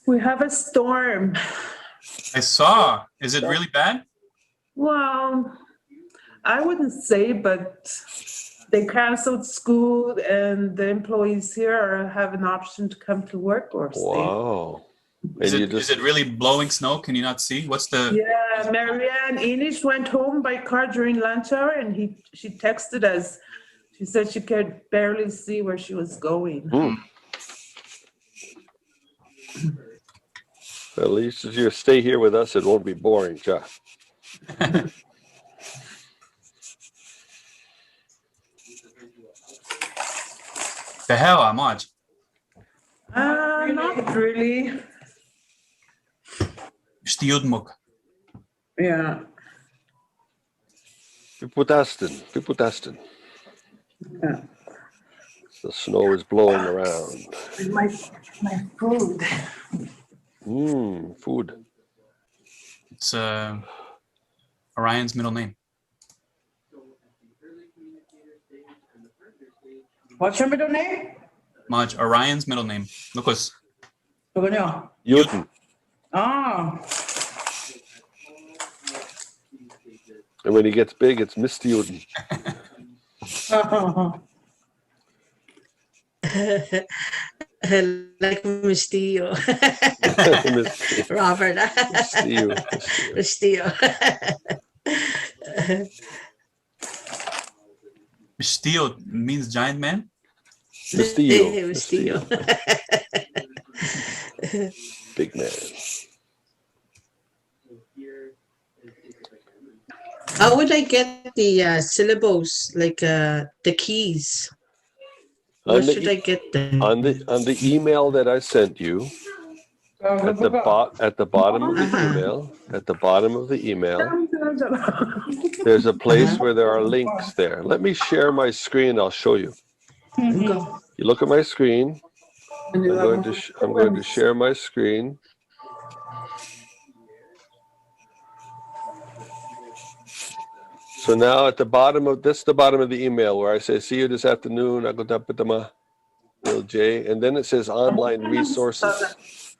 We have a storm. I saw. Is it really bad? Well, I wouldn't say, but they canceled school and the employees here have an option to come to work or stay. Wow. Is it really blowing snow? Can you not see? What's the... Yeah, Marianne Inish went home by car during lunch hour and she texted us. She said she could barely see where she was going. At least if you stay here with us, it won't be boring, Jeff. The hell, Amaj? Not really. Stiudmuk. Yeah. Piputasten. Yeah. The snow is blowing around. My food. Food. It's Orion's middle name. What's your middle name? Maj, Orion's middle name. Lucas. Juten. Oh. And when he gets big, it's Mr. Juten. Like Mistillo. Robert. Mistillo. Mistillo means giant man? Mistillo. Big man. How would I get the syllables, like the keys? Where should I get them? On the email that I sent you, at the bottom of the email, there's a place where there are links there. Let me share my screen. I'll show you. You look at my screen. I'm going to share my screen. So now at the bottom of the email where I say, see you this afternoon, little J, and then it says online resources.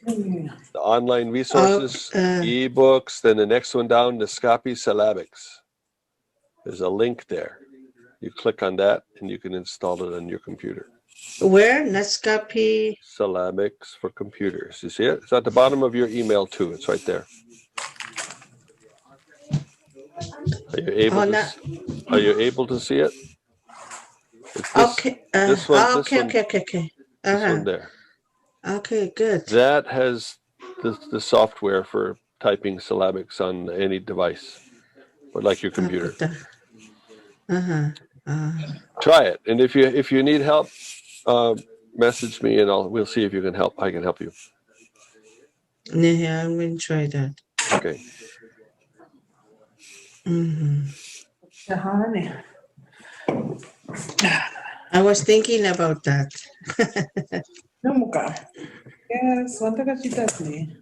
The online resources, ebooks, then the next one down, Naskapi Syllabics. There's a link there. You click on that and you can install it on your computer. Where? Noscopy? Syllabics for computers. You see it? It's at the bottom of your email too. It's right there. Are you able to see it? Okay. This one. Okay. This one there. Okay, good. That has the software for typing syllabics on any device, but like your computer. Try it, and if you need help, message me, and we'll see if you can help. I can help you. Yeah, I'm going to try that. Okay. I was thinking about that. Yes, wanta ka sitas ni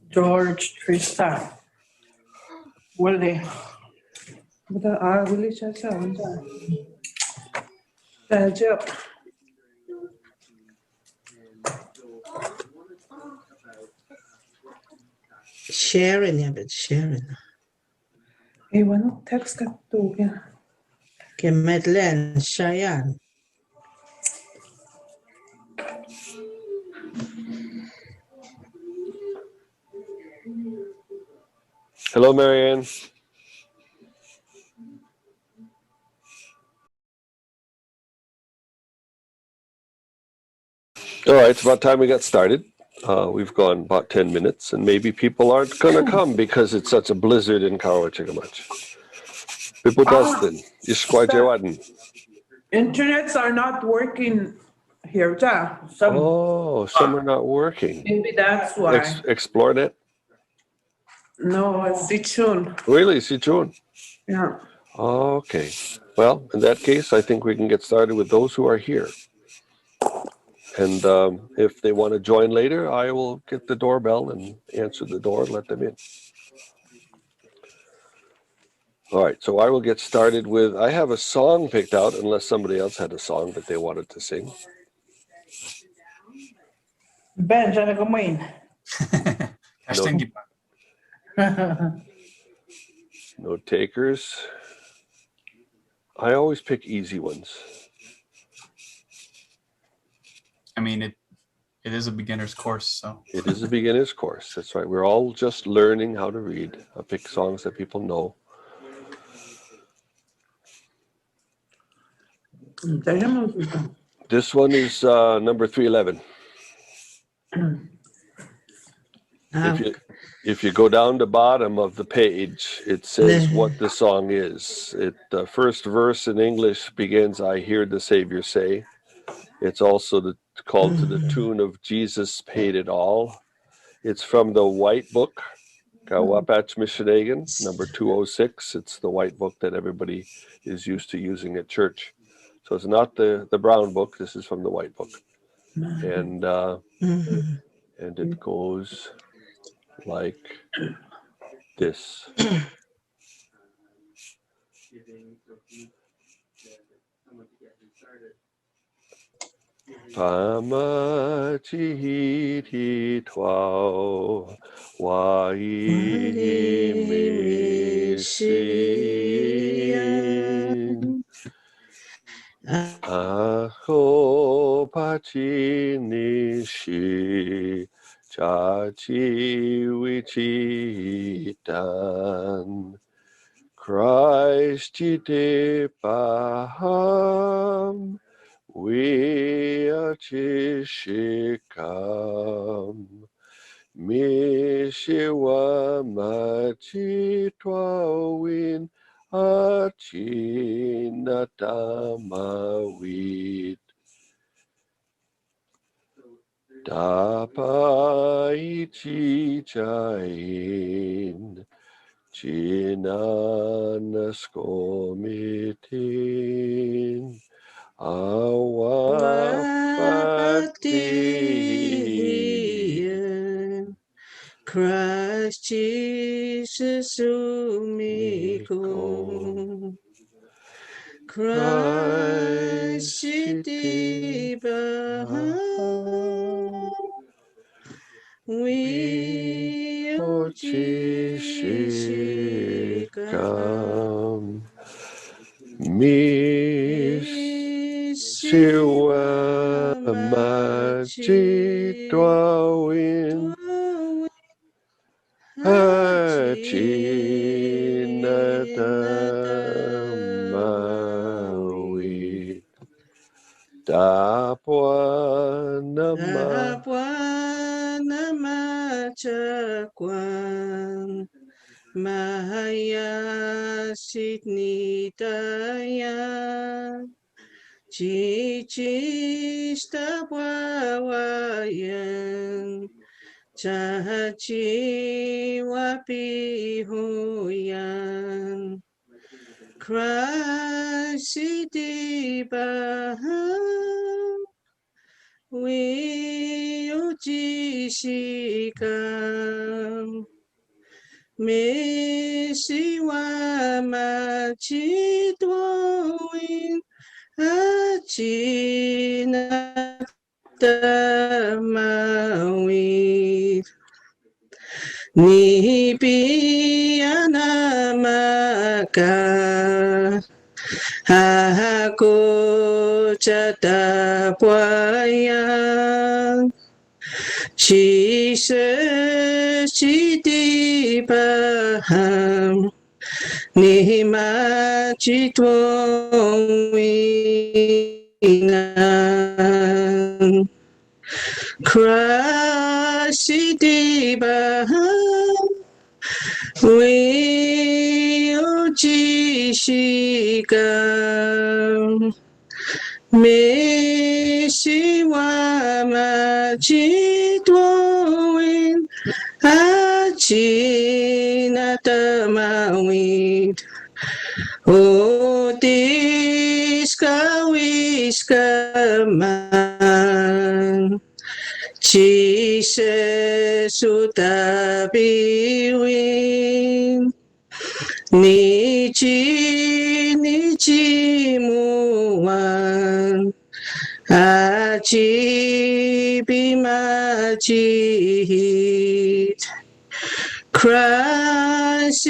George Tristan. Wale. Wale siya. Sajyo. Sharon. Wano text ka to. Que Madeleine, Cheyenne. Hello, Marianne. All right, it's about time we got started. We've gone about 10 minutes, and maybe people aren't going to come because it's such a blizzard in Kawachikamach. People dustin. Internets are not working here, ja. Some are not working. Maybe that's why. Explore it. No, it's Sichun. Really, Sichun? Yeah. Okay. Well, in that case, I think we can get started with those who are here. And if they want to join later, I will get the doorbell and answer the door and let them in. All right, so I will get started with, I have a song picked out, unless somebody else had a song that they wanted to sing. Ben, dyan ako main. Hashtag di pa. No takers. I always pick easy ones. I mean, it is a beginner's course, so. It is a beginner's course. That's right. We're all just learning how to read. I pick songs that people know. This one is number 311. If you go down the bottom of the page, it says what the song is. The first verse in English begins, "I hear the Savior say." It's also called to the tune of "Jesus Paid It All." It's from the White Book, Kawapach Mishinegan, number 206. It's the White Book that everybody is used to using at church. So it's not the Brown Book. This is from the White Book. And it goes like this. Pamachihiti twao waimisin Ako pachinishi chachi wichitan Christ chite paham we are chishikam mishiwa machitwawin achinatama Dapai chichain chinanaskomitin awapati Christ Jesus umiko Christ Baham we Ochishikam Mishiwa Machitwawin Achinatamawi Dapwa nama chakwan Mahaya Sitnitaya Chichista Wawayan Chachi Wapihuyan Krasiti Baham Wiyujishikam Mishiwa machitwawin achinatamawi nipiyanamaka hako chatapwaya Jesus chitipaham Nihimachitwawinan Krasitibaham Wiyujishikam Mishiwa machitwawin Achinatamawi Otiskawiskaman Jesus utabiwin Nichi muan Aji bimajid. Krasidiba.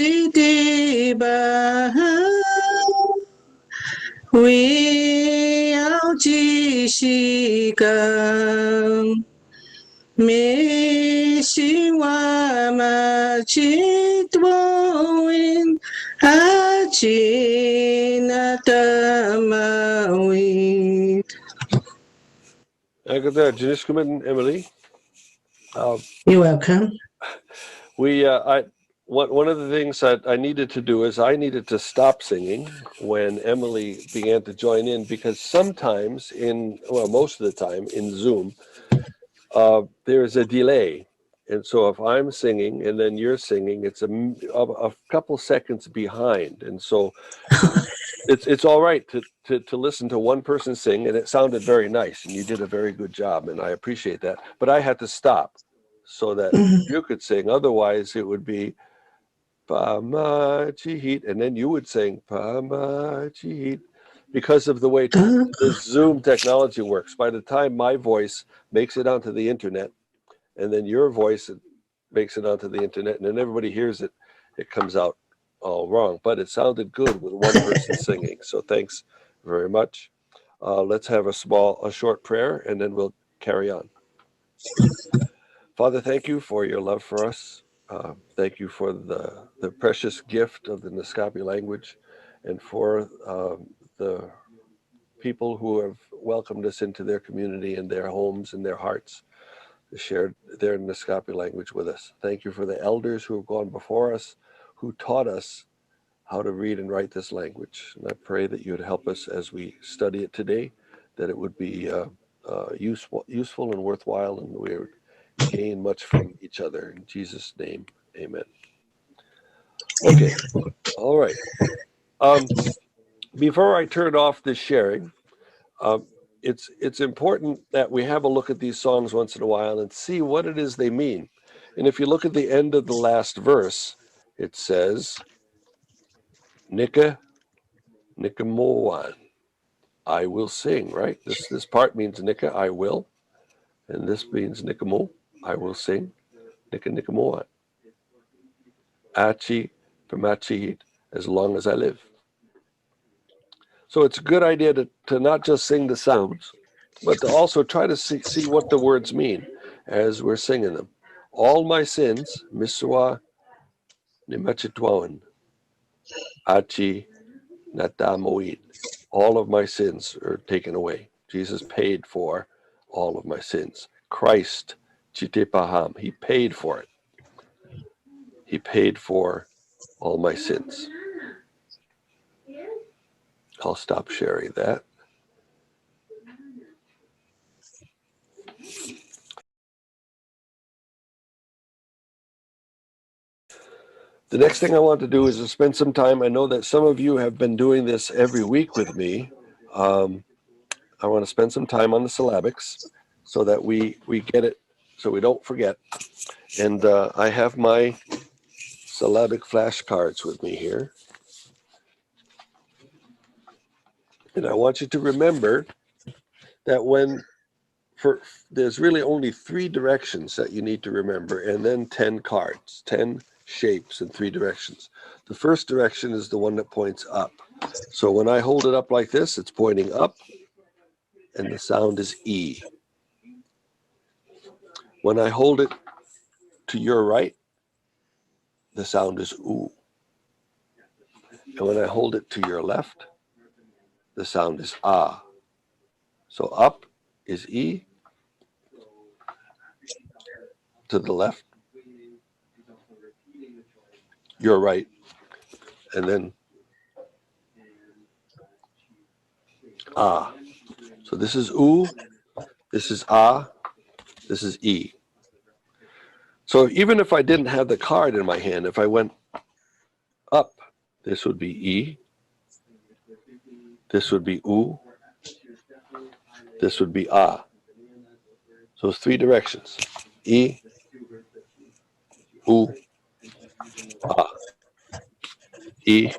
Wiyaujishikam. Mishiwamachidwoin. Ajinatamawit. Good there. Janiskuman, Emily. You're welcome. One of the things that I needed to do is I needed to stop singing when Emily began to join in, because sometimes most of the time in Zoom, there's a delay. And so if I'm singing and then you're singing, it's a couple seconds behind. And so it's all right to listen to one person sing, and it sounded very nice and you did a very good job, and I appreciate that. But I had to stop so that you could sing. Otherwise it would be Pamachihit, and then you would sing Pamachihit, because of the way the Zoom technology works. By the time my voice makes it onto the internet, and then your voice makes it onto the internet, and then everybody hears it, it comes out all wrong. But it sounded good with one person singing. So thanks very much. Let's have a short prayer, and then we'll carry on. Father, thank you for your love for us. Thank you for the precious gift of the Noscopy language, and for the people who have welcomed us into their community and their homes and their hearts to share their Noscopy language with us. Thank you for the elders who have gone before us, who taught us how to read and write this language. And I pray that you would help us as we study it today, that it would be useful and worthwhile, and we would gain much from each other. In Jesus' name, amen. Okay, all right. Before I turn off this sharing, it's important that we have a look at these songs once in a while and see what it is they mean. And if you look at the end of the last verse, it says, Nika Nikamoan, I will sing, right? This part means Nika, I will. And this means Nikamo, I will sing. Nika Nikamoan. Achi Pamachihit, as long as I live. So it's a good idea to not just sing the sounds, but to also try to see what the words mean as we're singing them. All my sins, miswa nimachitwawan, achi natamoid. All of my sins are taken away. Jesus paid for all of my sins. Christ, chitepaham, he paid for it. He paid for all my sins. I'll stop sharing that. The next thing I want to do is to spend some time. I know that some of you have been doing this every week with me. I want to spend some time on the syllabics so that we get it, so we don't forget. And I have my syllabic flashcards with me here. And I want you to remember that there's really only 3 directions that you need to remember, and then 10 cards, 10 shapes in 3 directions. The first direction is the one that points up. So when I hold it up like this, it's pointing up, and the sound is E. When I hold it to your right, the sound is U. And when I hold it to your left, the sound is Ah. So up is E, to the left, your right, and then Ah. So this is U, this is Ah, this is E. So even if I didn't have the card in my hand, if I went up, this would be E, this would be U, this would be Ah. So it's 3 directions. E, U, Ah. E,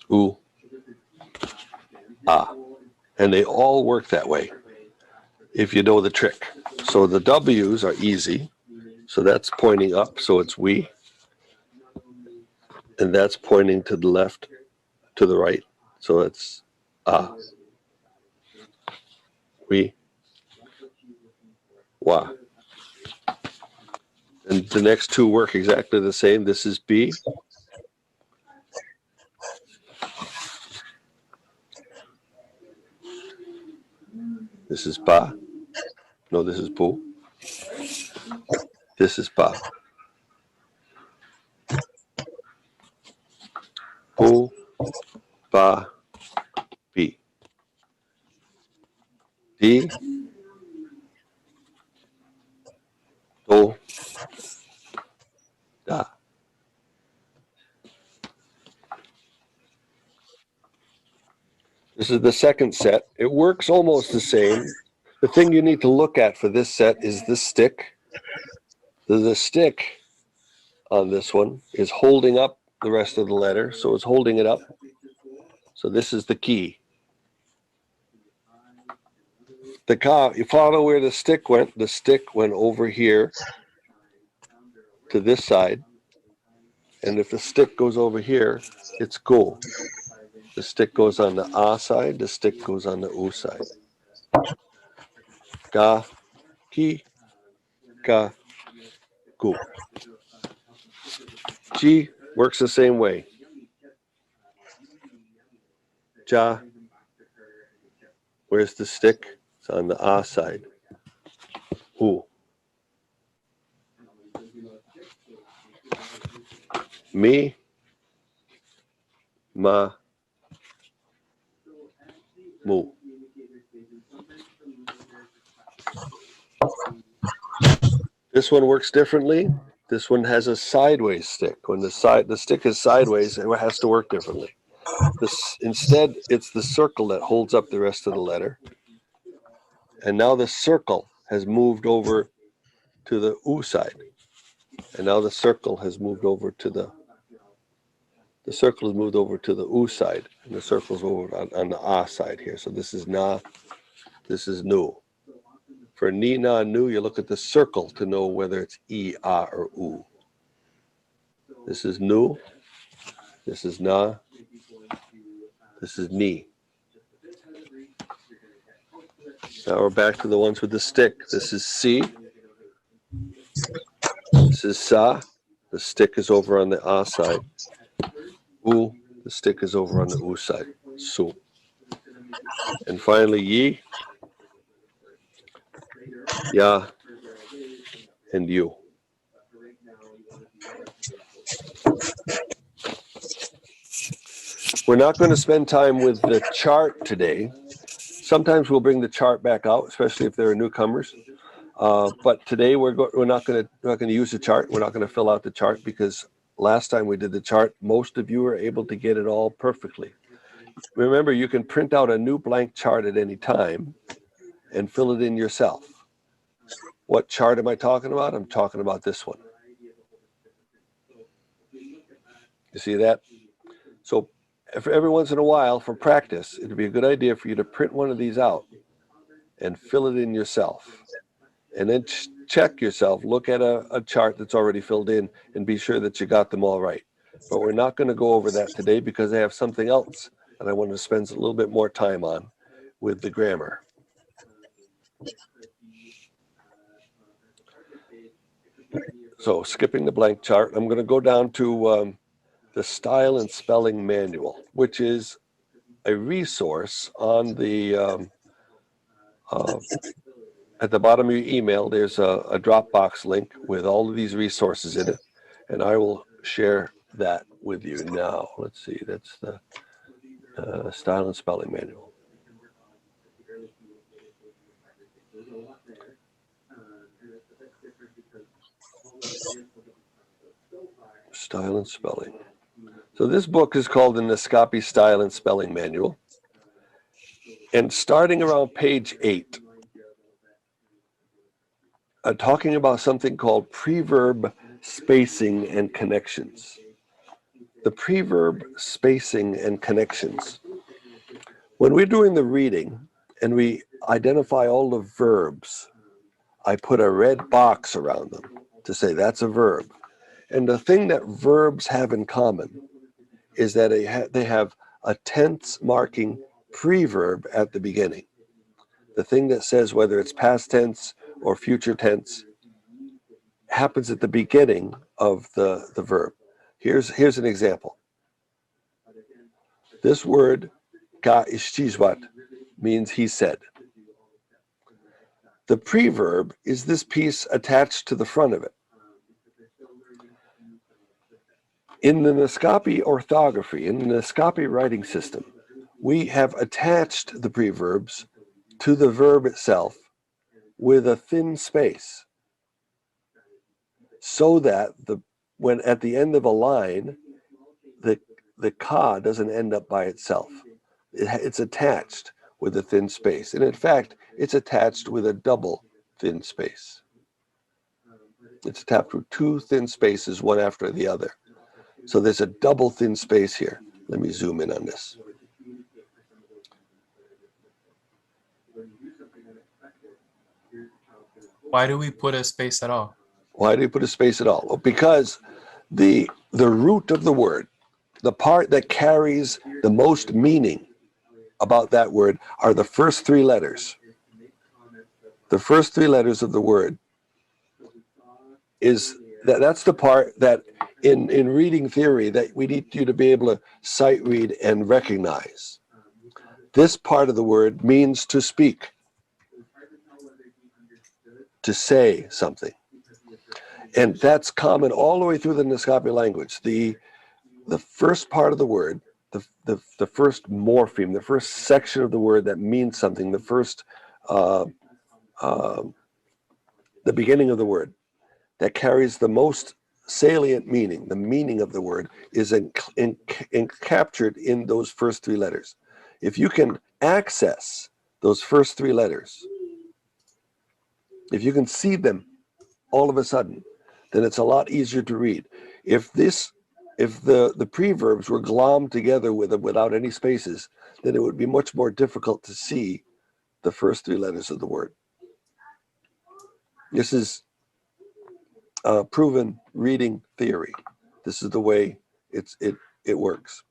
U, ah. And they all work that way if you know the trick. So the W's are easy. So that's pointing up, so it's we. And that's pointing to the left, to the right. So it's ah. We. Wa. And the next two work exactly the same. This is B. This is ba. No, this is bu. This is ba. Bu, ba, bi. Di, do, da. This is the second set. It works almost the same. The thing you need to look at for this set is the stick. The stick on this one is holding up the rest of the letter, so it's holding it up. So this is the key. The ka, you follow where the stick went over here to this side. And if the stick goes over here, it's go. The stick goes on the ah side, the stick goes on the u side. Ga, ki, ka, gu. Ji works the same way. Ja, where's the stick? It's on the ah side. U. Mi, ma, mu. This one works differently. This one has a sideways stick. When the stick is sideways, it has to work differently. Instead, it's the circle that holds up the rest of the letter. And now the circle has moved over to the u side. And now the circle has moved over to the u side. And the circle's over on the ah side here. So this is na, this is nu. For ni, na, nu, you look at the circle to know whether it's e, ah, or u. This is nu. This is na. This is ni. Now we're back to the ones with the stick. This is si. This is sa. The stick is over on the ah side. U. The stick is over on the u side. Su. And finally, yi. Ya. And you. We're not going to spend time with the chart today. Sometimes we'll bring the chart back out, especially if there are newcomers. But today we're not going to use the chart. We're not going to fill out the chart because last time we did the chart, most of you were able to get it all perfectly. Remember, you can print out a new blank chart at any time and fill it in yourself. What chart am I talking about? I'm talking about this one. You see that? So every once in a while, for practice, it would be a good idea for you to print one of these out and fill it in yourself. And then check yourself, look at a chart that's already filled in and be sure that you got them all right. But we're not going to go over that today because I have something else that I want to spend a little bit more time on with the grammar. So skipping the blank chart, I'm going to go down to the Style and Spelling Manual, which is a resource on the at the bottom of your email. There's a Dropbox link with all of these resources in it, and I will share that with you now. Let's see, that's the Style and Spelling Manual. Style and Spelling. So this book is called the Noscopy Style and Spelling Manual. And starting around page 8, talking about something called preverb spacing and connections. The preverb spacing and connections. When we're doing the reading and we identify all the verbs, I put a red box around them to say that's a verb. And the thing that verbs have in common is that they have a tense marking preverb at the beginning. The thing that says whether it's past tense or future tense happens at the beginning of the verb. Here's an example. This word, ka ishchizwat, means he said. The preverb is this piece attached to the front of it. In the Noscopy orthography, in the Noscopy writing system, we have attached the preverbs to the verb itself with a thin space so that when at the end of a line, the ka doesn't end up by itself. It's attached with a thin space. And in fact, it's attached with a double thin space. It's attached with two thin spaces, one after the other. So there's a double thin space here. Let me zoom in on this. Why do we put a space at all? Why do you put a space at all? Well, because the root of the word, the part that carries the most meaning about that word are the first three letters. The first three letters of the word that's the part that in reading theory that we need you to be able to sight read and recognize. This part of the word means to speak, to say something. And that's common all the way through the Noscopy language. The first part of the word, the first morpheme, the first section of the word that means something, the first, the beginning of the word that carries the most salient meaning, the meaning of the word is captured in those first three letters. If you can access those first three letters, if you can see them all of a sudden, then it's a lot easier to read. If the preverbs were glommed together without any spaces, then it would be much more difficult to see the first three letters of the word. This is proven reading theory. This is the way it works.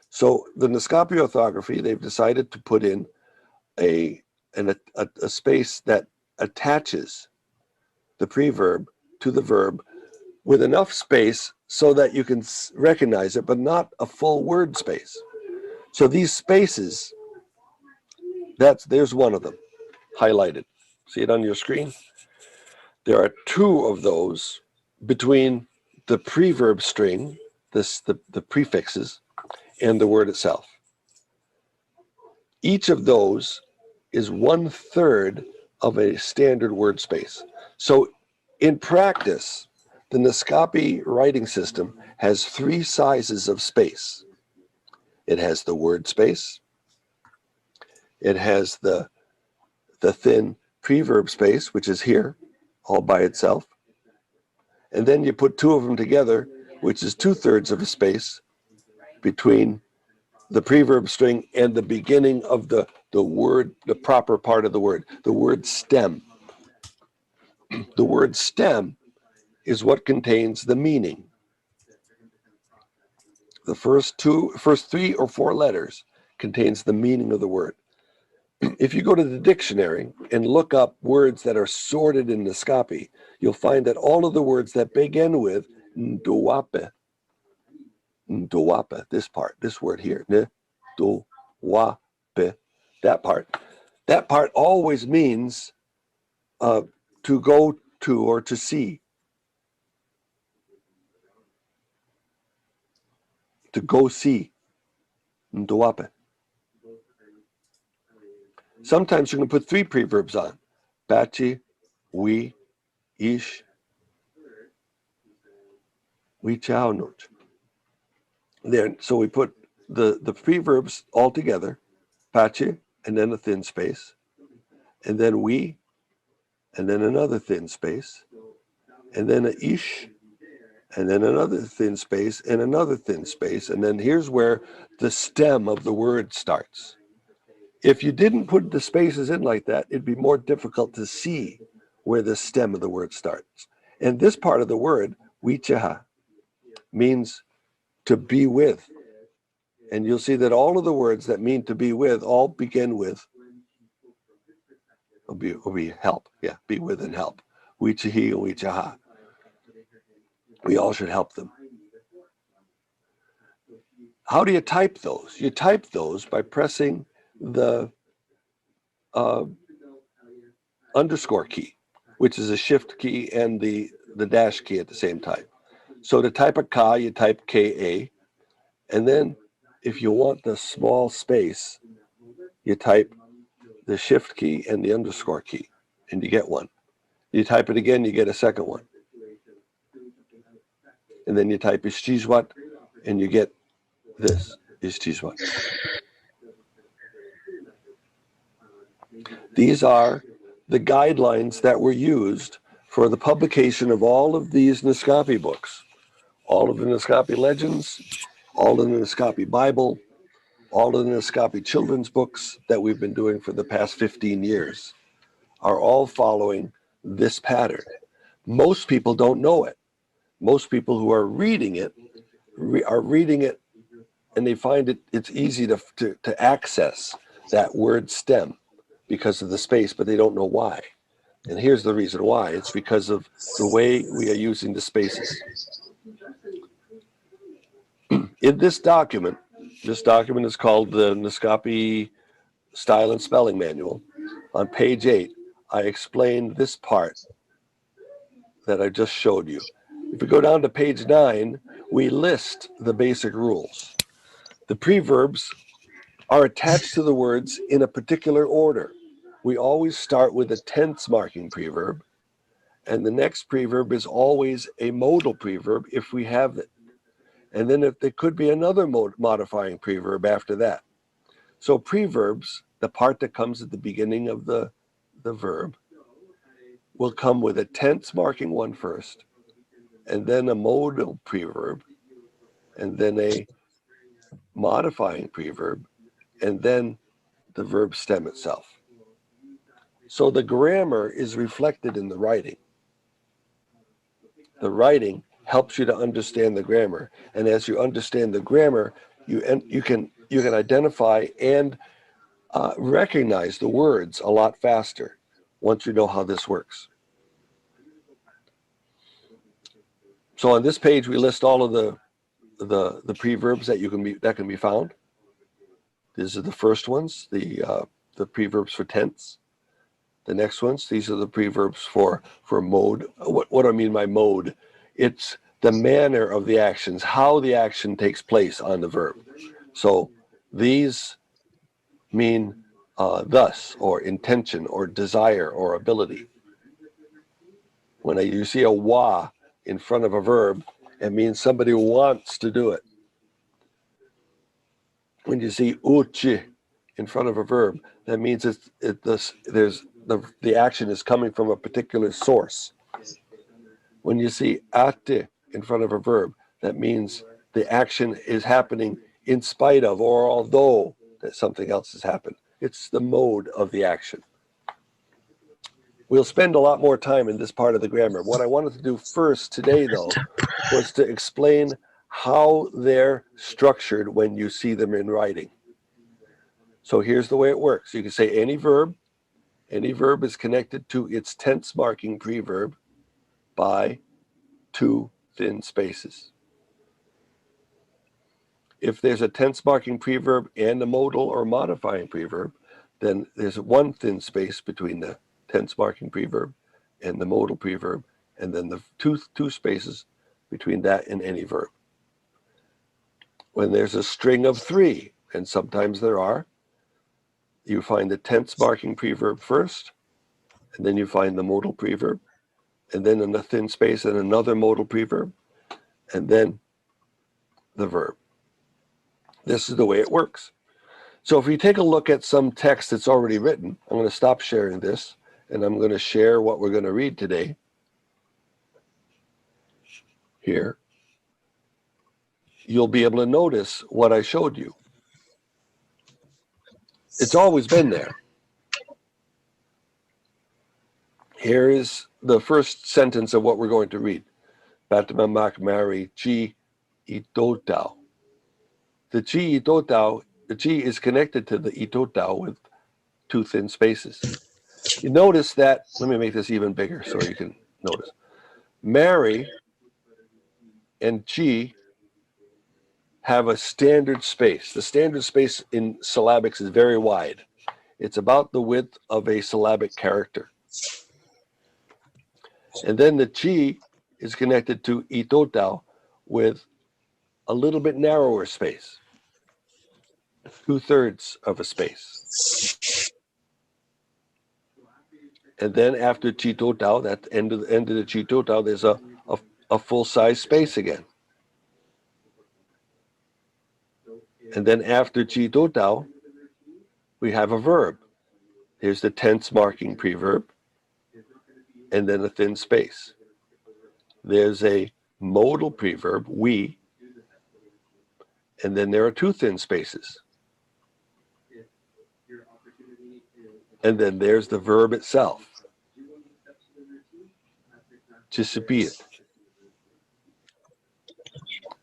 So the Noscopy orthography, they've decided to put in a space that attaches the preverb to the verb with enough space so that you can recognize it, but not a full word space. So these spaces, there's one of them highlighted. See it on your screen? There are two of those between the preverb string, the prefixes, and the word itself. Each of those is 1/3 of a standard word space. So in practice, the Noscopy writing system has three sizes of space. It has the word space, it has the thin preverb space, which is here, all by itself, and then you put two of them together, which is 2/3 of a space between the preverb string and the beginning of the word, the proper part of the word stem. The word stem is what contains the meaning. The first three or four letters contains the meaning of the word. If you go to the dictionary and look up words that are sorted in Noscopy, you'll find that all of the words that begin with ndowape, this word here, ndowape, that part always means to go to or to see. To go see. Ndowape. Sometimes you can put three preverbs on. Bachi, we, ish, we chow note. Then, so we put the preverbs all together, bachi, and then a thin space, and then we, and then another thin space, and then a ish, and then another thin space, and another thin space, and then here's where the stem of the word starts. If you didn't put the spaces in like that, it'd be more difficult to see where the stem of the word starts. And this part of the word, wichaha, means to be with. And you'll see that all of the words that mean to be with all begin with will be help. Yeah, be with and help. Wichahi and wichaha. We all should help them. How do you type those? You type those by pressing the underscore key, which is a shift key and the dash key at the same time. So to type a ka, you type ka, and then if you want the small space, you type the shift key and the underscore key, and you get one. You type it again, you get a second one. And then you type istijwat, and you get this, istijwat. These are the guidelines that were used for the publication of all of these Noscopy books, all of the Noscopy legends, all of the Noscopy Bible, all of the Noscopy children's books that we've been doing for the past 15 years are all following this pattern. Most people don't know it. Most people who are reading it are reading it and they find it's easy to access that word stem because of the space, but they don't know why. And here's the reason why. It's because of the way we are using the spaces. In this document is called the Noscopy Style and Spelling Manual. On page 8, I explained this part that I just showed you. If we go down to page 9, we list the basic rules. The preverbs are attached to the words in a particular order. We always start with a tense marking preverb, and the next preverb is always a modal preverb if we have it. And then if there could be another modifying preverb after that. So preverbs, the part that comes at the beginning of the verb, will come with a tense marking one first, and then a modal preverb, and then a modifying preverb, and then the verb stem itself. So the grammar is reflected in the writing. The writing helps you to understand the grammar, and as you understand the grammar, you can identify and recognize the words a lot faster once you know how this works. So on this page, we list all of the preverbs that can be found. These are the first ones, the preverbs for tense. The next ones, these are the preverbs for mode. What do I mean by mode? It's the manner of the actions, how the action takes place on the verb. So these mean thus, or intention, or desire, or ability. When you see a wa in front of a verb, it means somebody wants to do it. When you see uchi in front of a verb, that means the action is coming from a particular source. When you see ate in front of a verb, that means the action is happening in spite of or although that something else has happened. It's the mode of the action. We'll spend a lot more time in this part of the grammar. What I wanted to do first today, though, was to explain how they're structured when you see them in writing. So here's the way it works. You can say any verb is connected to its tense marking preverb by 2 thin spaces. If there's a tense marking preverb and a modal or modifying preverb, then there's 1 thin space between the tense marking preverb and the modal preverb, and then the two spaces between that and any verb. When there's a string of 3, and sometimes there are, you find the tense marking preverb first, and then you find the modal preverb, and then in a thin space and another modal preverb, and then the verb. This is the way it works. So if we take a look at some text that's already written, I'm going to stop sharing this, and I'm going to share what we're going to read today here. You'll be able to notice what I showed you. It's always been there. Here is the first sentence of what we're going to read. Batamamak Mary Chi Itotao. The Chi Itotao, the Chi is connected to the Itotao with two thin spaces. You notice that, let me make this even bigger so you can notice. Mary and Chi have a standard space. The standard space in syllabics is very wide. It's about the width of a syllabic character. And then the Chi is connected to Itotao with a little bit narrower space, 2/3 of a space. And then after Chitotao, that end of the Chitotao, there's a full-size space again. And then after Chitotao, we have a verb. Here's the tense marking preverb, and then a thin space. There's a modal preverb, we, and then there are two thin spaces. And then there's the verb itself, Chisipit.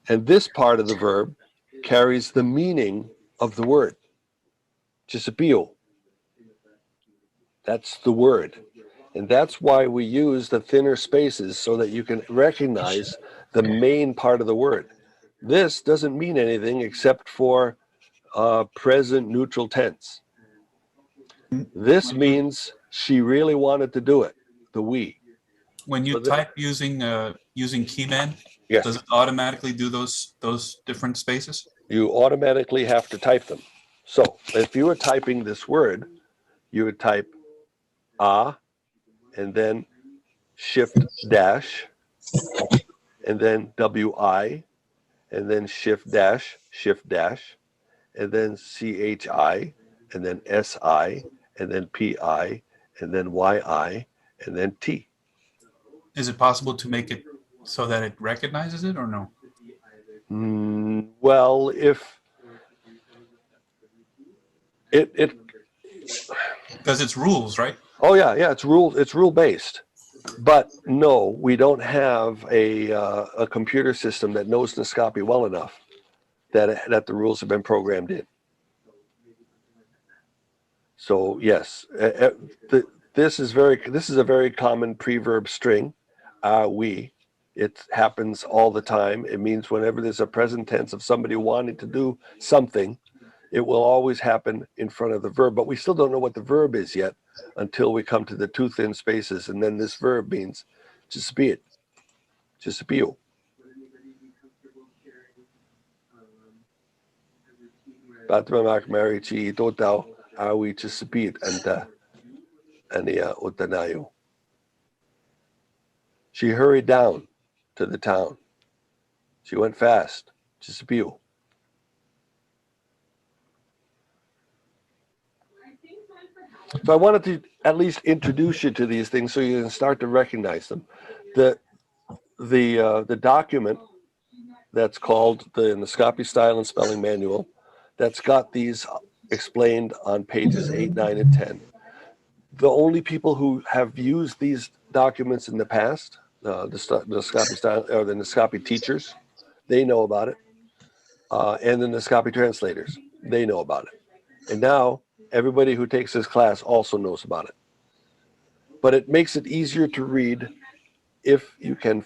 And this part of the verb carries the meaning of the word, Chisipio. That's the word. And that's why we use the thinner spaces so that you can recognize the main part of the word. This doesn't mean anything except for present neutral tense. This means she really wanted to do it, the we. When you type using Keyman, Yes. does it automatically do those different spaces? You automatically have to type them. So if you were typing this word, you would type and then shift dash, and then WI, and then shift dash, and then CHI, and then SI, and then PI, and then YI, and then T. Is it possible to make it so that it recognizes it or no? Well, if it Because it's rules, right? oh yeah, it's rule based. But no, we don't have a computer system that knows Noscopy well enough that the rules have been programmed in. So yes, this is a very common preverb string. We. It happens all the time. It means whenever there's a present tense of somebody wanting to do something, it will always happen in front of the verb. But we still don't know what the verb is yet until we come to the two thin spaces, and then this verb means chisipio. Chisipio. Patrimak Mary Chi Totao Awi Chisipit Ania Utanayo. She hurried down to the town. She went fast. Chisipio. So I wanted to at least introduce you to these things so you can start to recognize them. The document that's called the Noscopy Style and Spelling Manual, that's got these explained on pages 8, 9, and 10. The only people who have used these documents in the past, the Noscopy Style or the Noscopy teachers, they know about it, and the Noscopy translators, they know about it. And now everybody who takes this class also knows about it. But it makes it easier to read if you can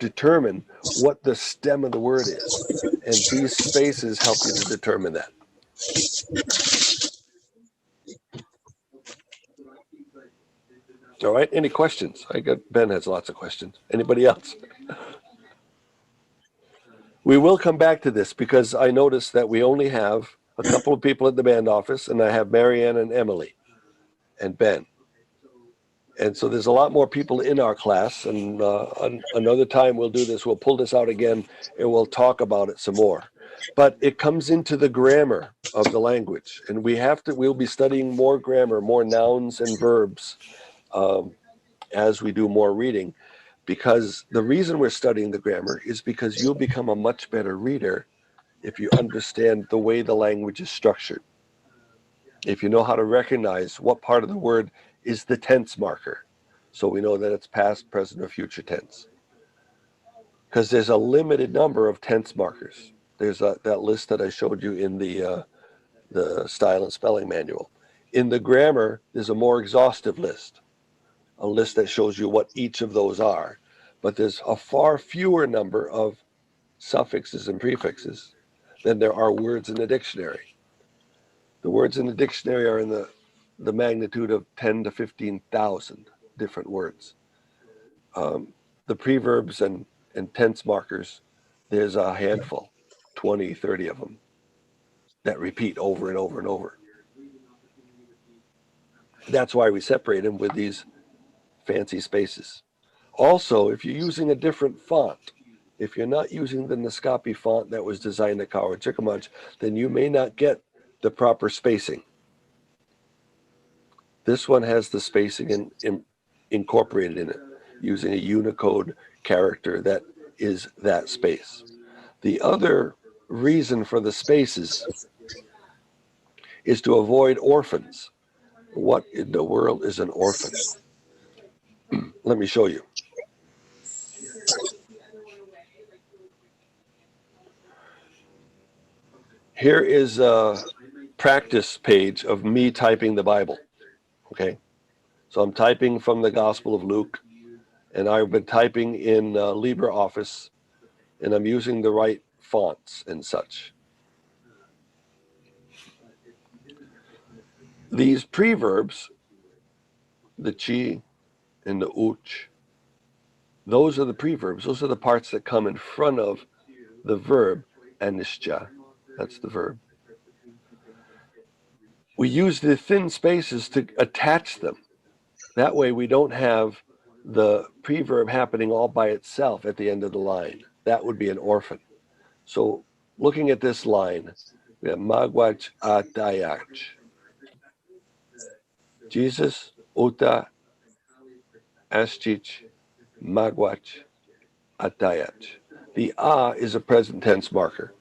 determine what the stem of the word is. And these spaces help you to determine that. All right, any questions? Ben has lots of questions. Anybody else? We will come back to this because I noticed that we only have a couple of people at the band office, and I have Marianne and Emily and Ben. And so there's a lot more people in our class, and another time we'll do this. We'll pull this out again, and we'll talk about it some more. But it comes into the grammar of the language, and we'll be studying more grammar, more nouns and verbs as we do more reading, because the reason we're studying the grammar is because you'll become a much better reader if you understand the way the language is structured. If you know how to recognize what part of the word is the tense marker, so we know that it's past, present, or future tense. Because there's a limited number of tense markers. There's that list that I showed you in the style and spelling manual. In the grammar, there's a more exhaustive list, a list that shows you what each of those are. But there's a far fewer number of suffixes and prefixes than there are words in the dictionary. The words in the dictionary are in the magnitude of 10 to 15,000 different words. The preverbs and tense markers, there's a handful, 20, 30 of them that repeat over and over and over. That's why we separate them with these fancy spaces. Also, if you're using a different font, if you're not using the Noscopy font that was designed at Coward Chickamauch, then you may not get the proper spacing. This one has the spacing incorporated in it, using a Unicode character that is that space. The other reason for the spaces is to avoid orphans. What in the world is an orphan? Let me show you. Here is a practice page of me typing the Bible. Okay, so I'm typing from the Gospel of Luke, and I've been typing in LibreOffice, and I'm using the right fonts and such. These preverbs, the chi and the uch, those are the preverbs. Those are the parts that come in front of the verb anischa. That's the verb. We use the thin spaces to attach them. That way we don't have the preverb happening all by itself at the end of the line. That would be an orphan. So looking at this line, we have magwach atayach. Jesus, uta, astich, magwach, atayach. The is a present tense marker.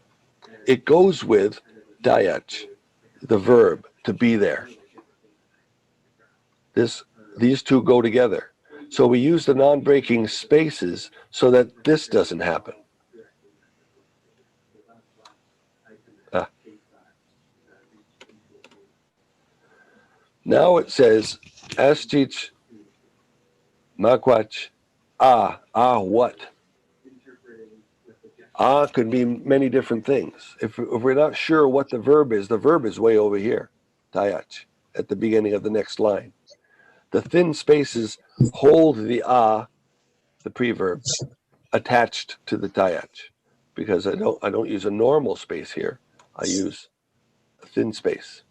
It goes with dayach, the verb, to be there. These two go together. So we use the non-breaking spaces so that this doesn't happen. Now it says, astich, makwach, what? Could mean many different things. If we're not sure what the verb is way over here, tayach, at the beginning of the next line. The thin spaces hold the the preverb, attached to the tayach, because I don't use a normal space here. I use a thin space.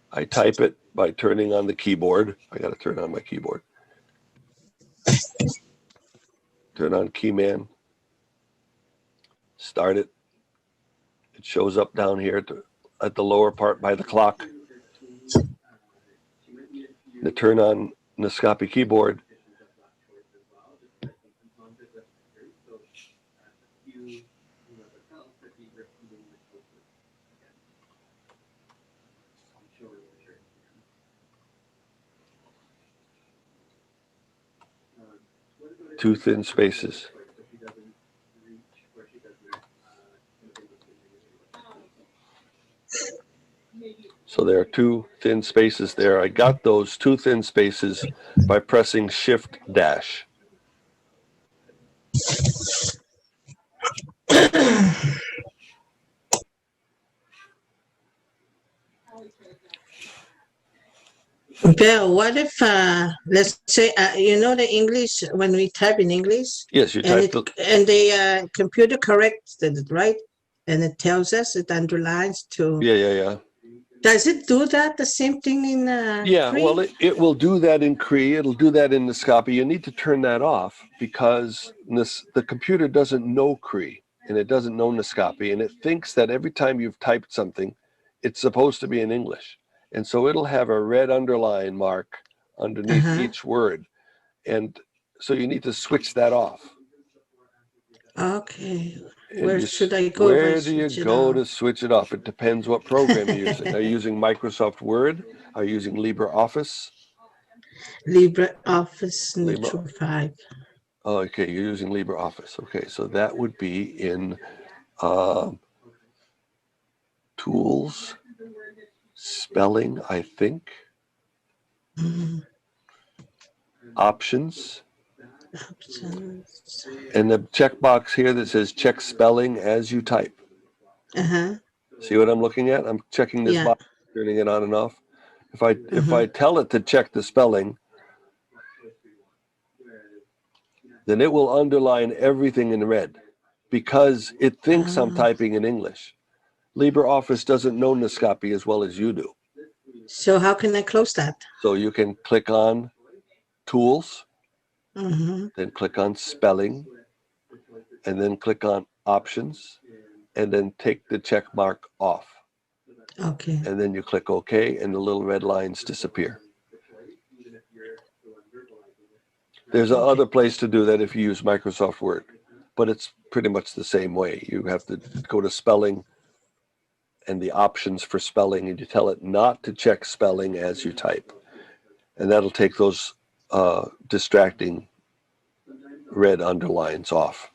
I type it by turning on the keyboard. I got to turn on my keyboard. Turn on Keyman. Start it. It shows up down here at the lower part by the clock. To turn on Noscopy keyboard. Two thin spaces. So there are two thin spaces there. I got those two thin spaces by pressing Shift Dash. Bill, what if, let's say, the English, when we type in English, Yes, you and, type and the computer corrects it, right? And it tells us, it underlines to... Yeah. Does it do that, the same thing in Yeah, Cree? well, it will do that in Cree. It'll do that in Noscopy. You need to turn that off because the computer doesn't know Cree and it doesn't know Noscopy, and it thinks that every time you've typed something, it's supposed to be in English. And so it'll have a red underline mark underneath each word. And so you need to switch that off. Okay. And Where you should I go if I where do you switch it go to off? switch it off? It depends what program you're using. Are you using Microsoft Word? Are you using LibreOffice? LibreOffice Libre, Neutral 5. oh, okay, you're using LibreOffice. Okay, so that would be in uh, Tools, Spelling, I think, Mhm. Options, Options. and the checkbox here that says check spelling as you type. Uh-huh. See what I'm looking at? I'm checking this Yeah. box, turning it on and off. If I Mhm. tell it to check the spelling, then it will underline everything in red because it thinks I'm Ah. typing in English. LibreOffice doesn't know Noscopy as well as you do. So how can I close that? So you can click on Tools, Mm-hmm. then click on Spelling, and then click on Options, and then take the check mark off. Okay. And then you click OK, and the little red lines disappear. There's Okay. another place to do that if you use Microsoft Word, but it's pretty much the same way. You have to go to Spelling and the options for spelling, and you tell it not to check spelling as you type. And that'll take those distracting red underlines off.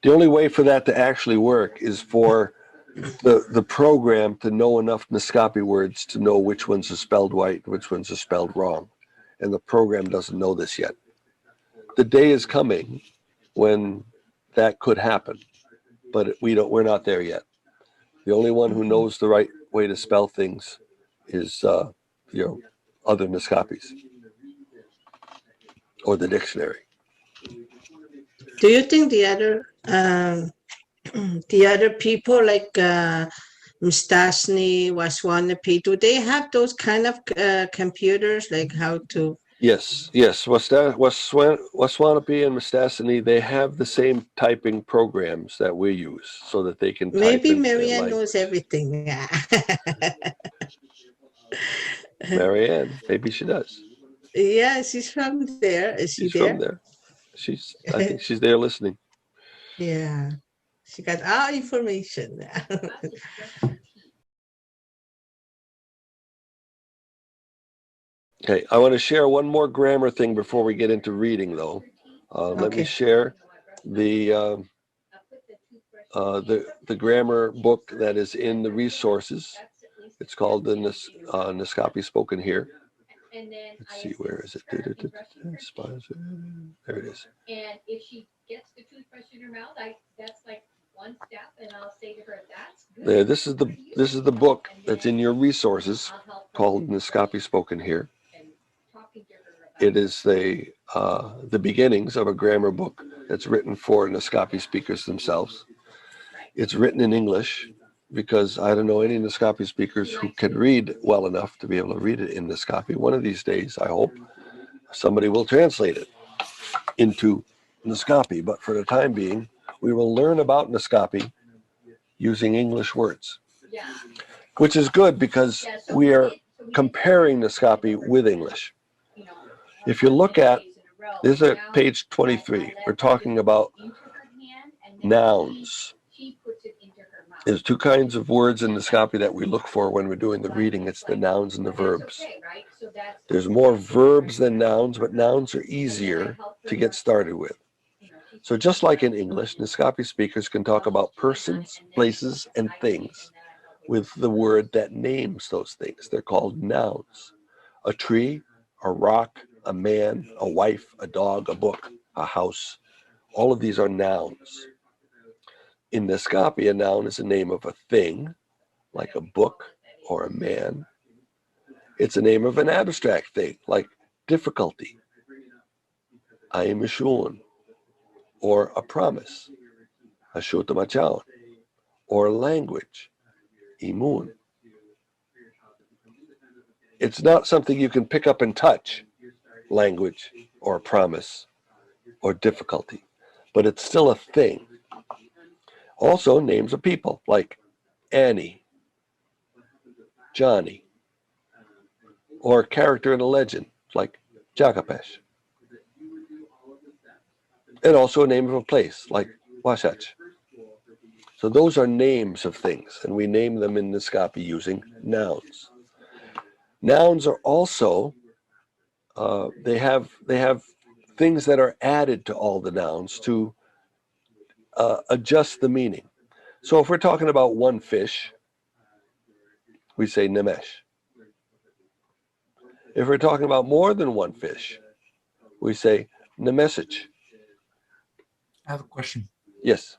The only way for that to actually work is for the program to know enough Noscopy words to know which ones are spelled right, which ones are spelled wrong. And the program doesn't know this yet. The day is coming when that could happen, but we're not there yet. The only one who knows the right way to spell things is other Noscopys or the dictionary. Do you think the other people like Mstasny, Waswanapi, do they have those kind of computers, like how to? Yes. Waswanapi and Mustacini, they have the same typing programs that we use so that they can type Maybe in their Marianne knows language. everything. Marianne, maybe she does. Yeah, she's from there. Is she She's from there? there. I think she's there listening. Yeah, she got all information. Okay, I want to share one more grammar thing before we get into reading, though. Let me Okay. share the grammar book that is in the resources. It's called the Naskapi Spoken Here. Let's see, where is it? There it is. And if she gets the toothbrush in her mouth, that's like one step, and I'll say to her, "That's good." There, this is the book that's in your resources called Naskapi Spoken Here. It is the beginnings of a grammar book that's written for Noscopy speakers themselves. It's written in English because I don't know any Noscopy speakers who can read well enough to be able to read it in Noscopy. One of these days, I hope, somebody will translate it into Noscopy. But for the time being, we will learn about Noscopy using English words, which is good because we are comparing Noscopy with English. If you look at, this is at page 23, we're talking about nouns. There's two kinds of words in Noscopy that we look for when we're doing the reading. It's the nouns and the verbs. There's more verbs than nouns, but nouns are easier to get started with. So just like in English, Noscopy speakers can talk about persons, places, and things with the word that names those things. They're called nouns. A tree, a rock, a man, a wife, a dog, a book, a house. All of these are nouns. In Noscopy, a noun is the name of a thing, like a book or a man. It's a name of an abstract thing, like difficulty, I am Mishun, or a promise, Hashuta Machaon, or language, Imun. It's not something you can pick up and touch, language or promise or difficulty, but it's still a thing. Also, names of people like Annie, Johnny, or a character in a legend like Jagapesh. And also a name of a place like Wasatch. So those are names of things, and we name them in Noscopy using nouns. Nouns are also they have things that are added to all the nouns to adjust the meaning. So if we're talking about one fish, we say nemesh. If we're talking about more than one fish, we say nemesich. I have a question. Yes.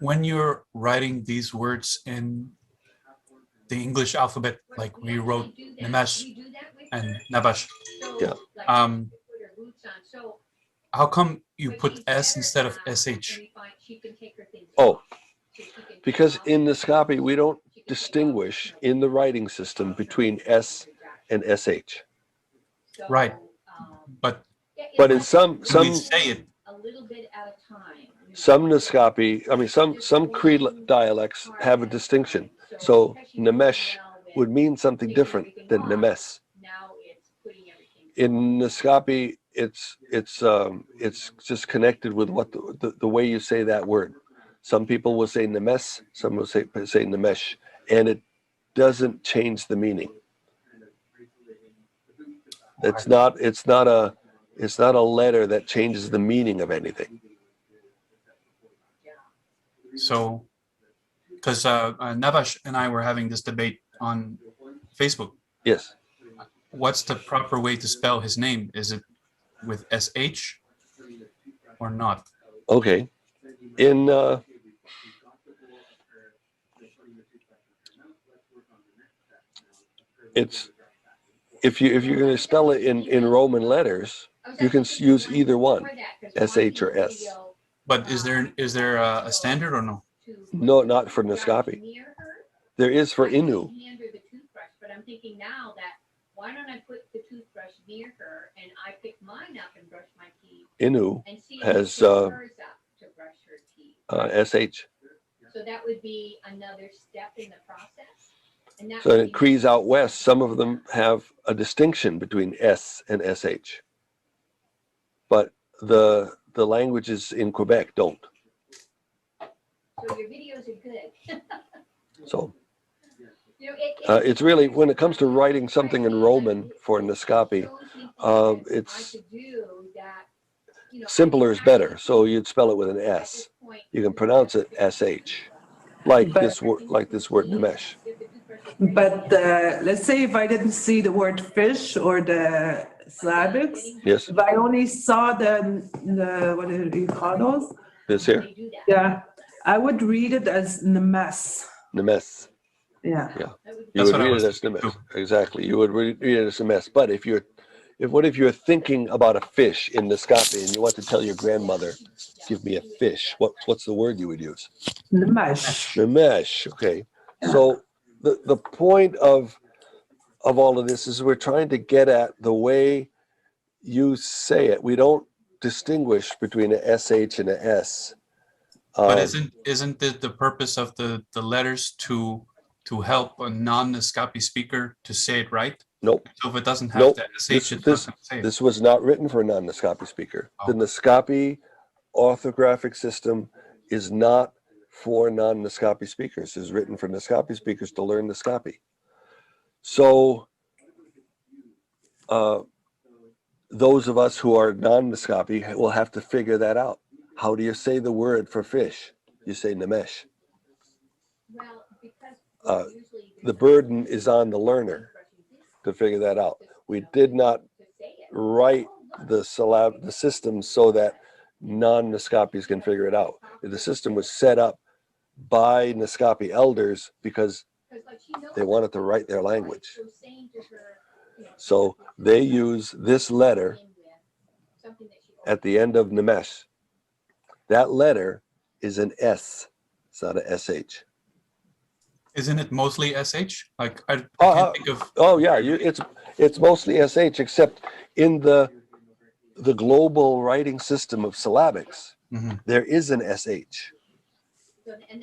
When you're writing these words in the English alphabet, like we wrote Nemesh and Nabash, Yeah. How come you put S instead of SH? Oh, because in Noscopy we don't distinguish in the writing system between S and SH. Right. But in some when we say it, A little bit at a time. some Noscopy, I mean some Cree dialects have a distinction. So nemesh would mean something different than nemes. Now it's putting everything. In Noscopy, it's just connected with what the way you say that word. Some people will say nemes, some will say nemesh, and it doesn't change the meaning. It's not a letter that changes the meaning of anything. so because Nabash and I were having this debate on Facebook. Yes. What's the proper way to spell his name? Is it with SH or not? Okay. In it's if you're going to spell it in Roman letters, you can use either one, SH or S. But is there a standard or no? No, not for Noscopy. There is for Innu. But I'm thinking now that why don't I put the toothbrush near her and I pick mine up and brush my teeth Innu and see has if she hers up to brush her teeth. SH. So that would be another step in the process. And that So would in be Crees out west, some of them have a distinction between S and SH. But the languages in Quebec don't. So your videos are good. So You know, it's really, when it comes to writing something in Roman for Noscopy, it's simpler is better. So you'd spell it with an S. You can pronounce it SH, like this word nemesh. But let's say if I didn't see the word fish or the syllabics, Yes, if I only saw the what do you call those? this here, Yeah, I would read it as nemes. nemes. Yeah. Yeah, you That's would what I read was it as thinking nemes. too. Exactly, you would read it as nemes. But what if you're thinking about a fish in Noscopy and you want to tell your grandmother, give me a fish? What's the word you would use? Nemesh. Nemesh. Okay. So the point of all of this is we're trying to get at the way you say it. We don't distinguish between a SH and a S. But isn't it the purpose of the letters to help a non-Naskapi speaker to say it right? Nope. So if it doesn't have Nope. the SH, it's not going to say it. This was not written for a non-Noscopy speaker. The Oh. Noscopy orthographic system is not for non-Noscopy speakers. It's written for Noscopy speakers to learn Noscopy. So those of us who are non-Noscopy will have to figure that out. How do you say the word for fish? You say nemesh. The burden is on the learner to figure that out. We did not write the system so that non-Noscopys can figure it out. The system was set up by Noscopy elders because they wanted to write their language. So they use this letter at the end of nemesh. That letter is an S. It's not a SH. Isn't it mostly SH? Like I can't think of. Oh yeah, it's mostly SH, except in the global writing system of Syllabics, Mhm, there is an SH.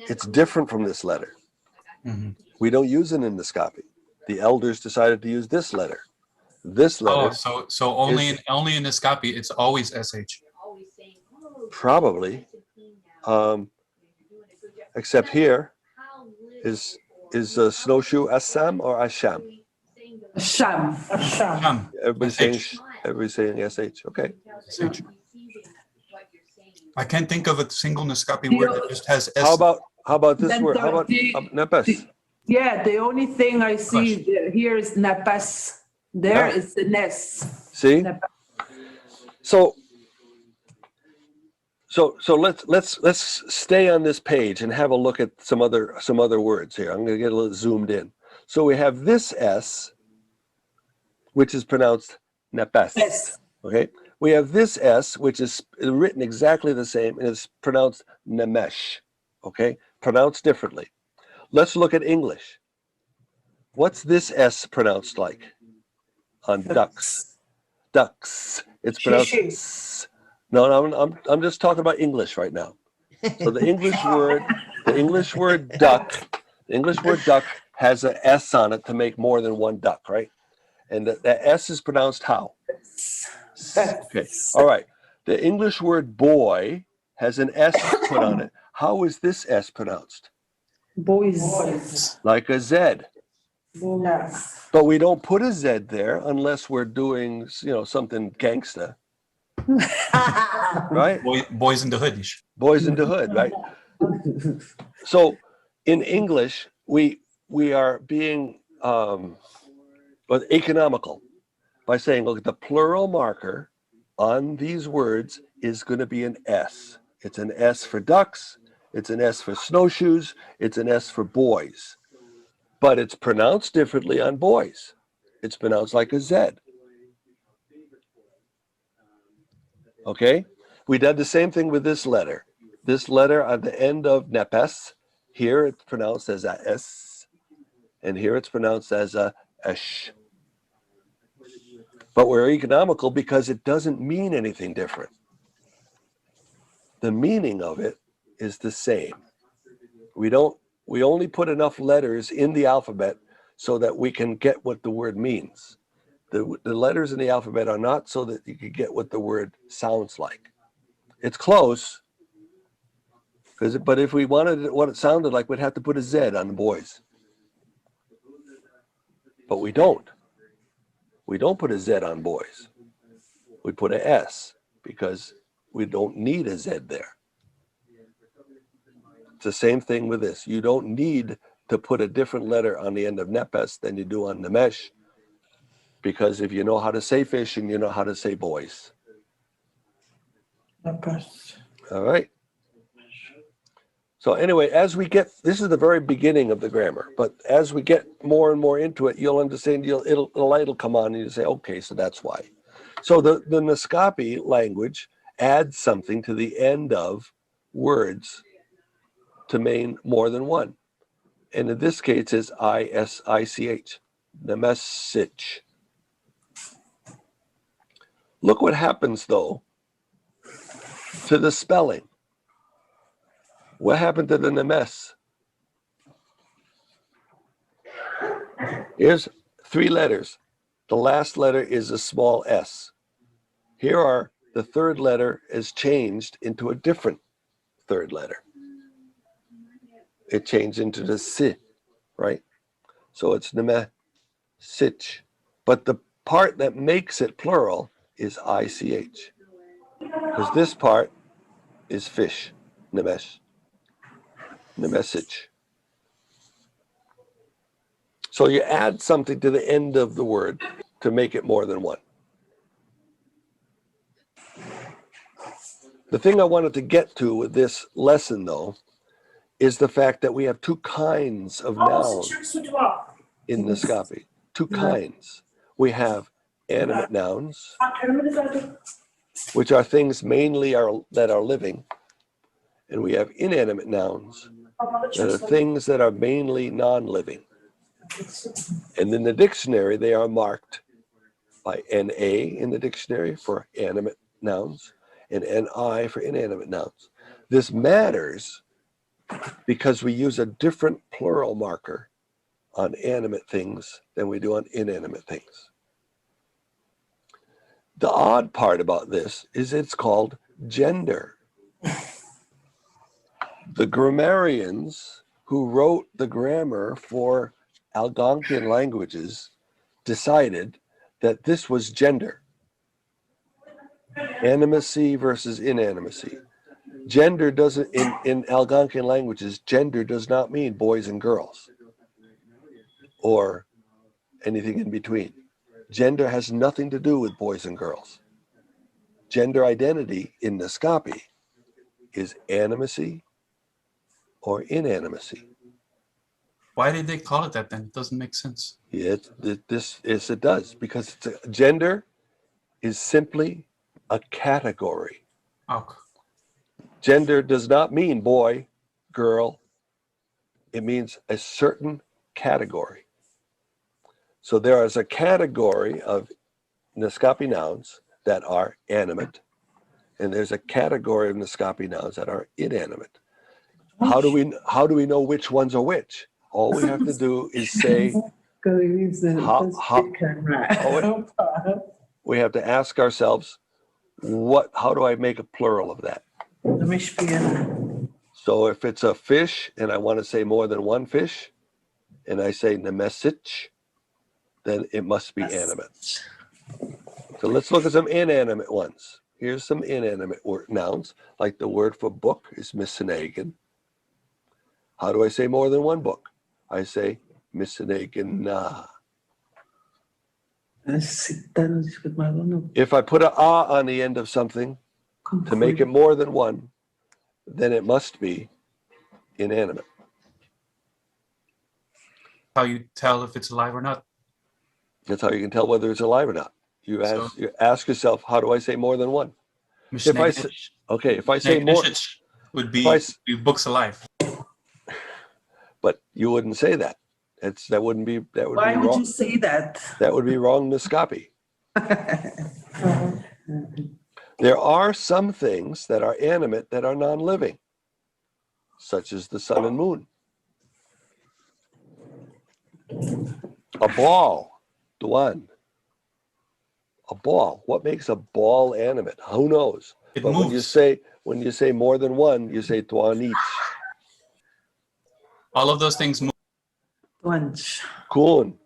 It's different from this letter. mhm. We don't use it in Noscopy. The elders decided to use this letter. This letter, Oh, so only in Naskapi, it's always SH. Probably. Except here is snowshoe Assam or Asham? Sham. Sham. Everybody's SH. saying SH. Okay. SH. I can't think of a single Naskapi word that just has S. How about this Then word? How about nepes? Yeah, the only thing I see here is napas. There Yeah. is the nest. See? Napas. So let's stay on this page and have a look at some other words here. I'm going to get a little zoomed in. So we have this S, which is pronounced nepes. Yes. Okay. We have this S, which is written exactly the same, and it's pronounced nemesh. Okay, pronounced differently. Let's look at English. What's this S pronounced like on ducks? Ducks. It's pronounced s. No, I'm just talking about English right now. So the English word duck has an S on it to make more than one duck, right? And the S is pronounced how? Okay. All right. The English word boy has an S put on it. How is this S pronounced? Boys. Like a Z. Yes. But we don't put a Z there unless we're doing, something gangsta, right? Boys in the hood. Boys in the hood, right? So in English, we are being economical by saying, look, the plural marker on these words is going to be an S. It's an S for ducks. It's an S for snowshoes. It's an S for boys. But it's pronounced differently on boys. It's pronounced like a Z. Okay? We did the same thing with this letter. This letter at the end of nepes, here it's pronounced as a S, and here it's pronounced as a esh. But we're economical because it doesn't mean anything different. The meaning of it is the same. We only put enough letters in the alphabet so that we can get what the word means. The letters in the alphabet are not so that you can get what the word sounds like. It's close, but if we wanted what it sounded like, we'd have to put a Z on the boys. But we don't. We don't put a Z on boys. We put a S because we don't need a Z there. It's the same thing with this. You don't need to put a different letter on the end of nepes than you do on nemesh, because if you know how to say fish and you know how to say boys. All right. So anyway, as we get, this is the very beginning of the grammar, but as we get more and more into it, you'll understand, the light will come on and you say, okay, so that's why. So the Noscopy language adds something to the end of words to mean more than one. And in this case, it's ISICH, the message. Look what happens, though, to the spelling. What happened to the nemes? Here's 3 letters. The last letter is a small s. Here the third letter is changed into a different third letter. It changed into the si, right? So it's neme, sich. But the part that makes it plural is ICH. Because this part is fish, nemesh, nemesich. So you add something to the end of the word to make it more than one. The thing I wanted to get to with this lesson, though, is the fact that we have 2 kinds of nouns in Noscopy. 2 kinds. We have animate nouns, which are things mainly that are living, and we have inanimate nouns that are things that are mainly non-living. And in the dictionary, they are marked by NA in the dictionary for animate nouns and NI for inanimate nouns. This matters because we use a different plural marker on animate things than we do on inanimate things. The odd part about this is it's called gender. The grammarians who wrote the grammar for Algonquian languages decided that this was gender. Animacy versus inanimacy. Gender doesn't, in Algonquian languages, gender does not mean boys and girls or anything in between. Gender has nothing to do with boys and girls. Gender identity in Noscopy is animacy or inanimacy. Why did they call it that then? It doesn't make sense. It does, because gender is simply a category. Oh, Gender does not mean boy, girl. It means a certain category. So there is a category of Noscopy nouns that are animate, and there's a category of Noscopy nouns that are inanimate. How do we know which ones are which? All we have to do is say, we have to ask ourselves, how do I make a plural of that? So if it's a fish and I want to say more than one fish, and I say nemesich, then it must be animate. So let's look at some inanimate ones. Here's some inanimate nouns, like the word for book is missenagen. How do I say more than one book? I say missenagen na. If I put a on the end of something to make it more than one, then it must be inanimate. how you tell if it's alive or not. That's how you can tell whether it's alive or not. You ask yourself, how do I say more than one? If I say, okay, if I say more, would be books alive. but you wouldn't say that. That would be Why would wrong. you say that? That would be wrong Noscopy. There are some things that are animate that are non-living, such as the sun and moon. A ball, Duan. A ball. What makes a ball animate? Who knows? It But moves. when you say more than one, you say Tuan each. All of those things move. Kun.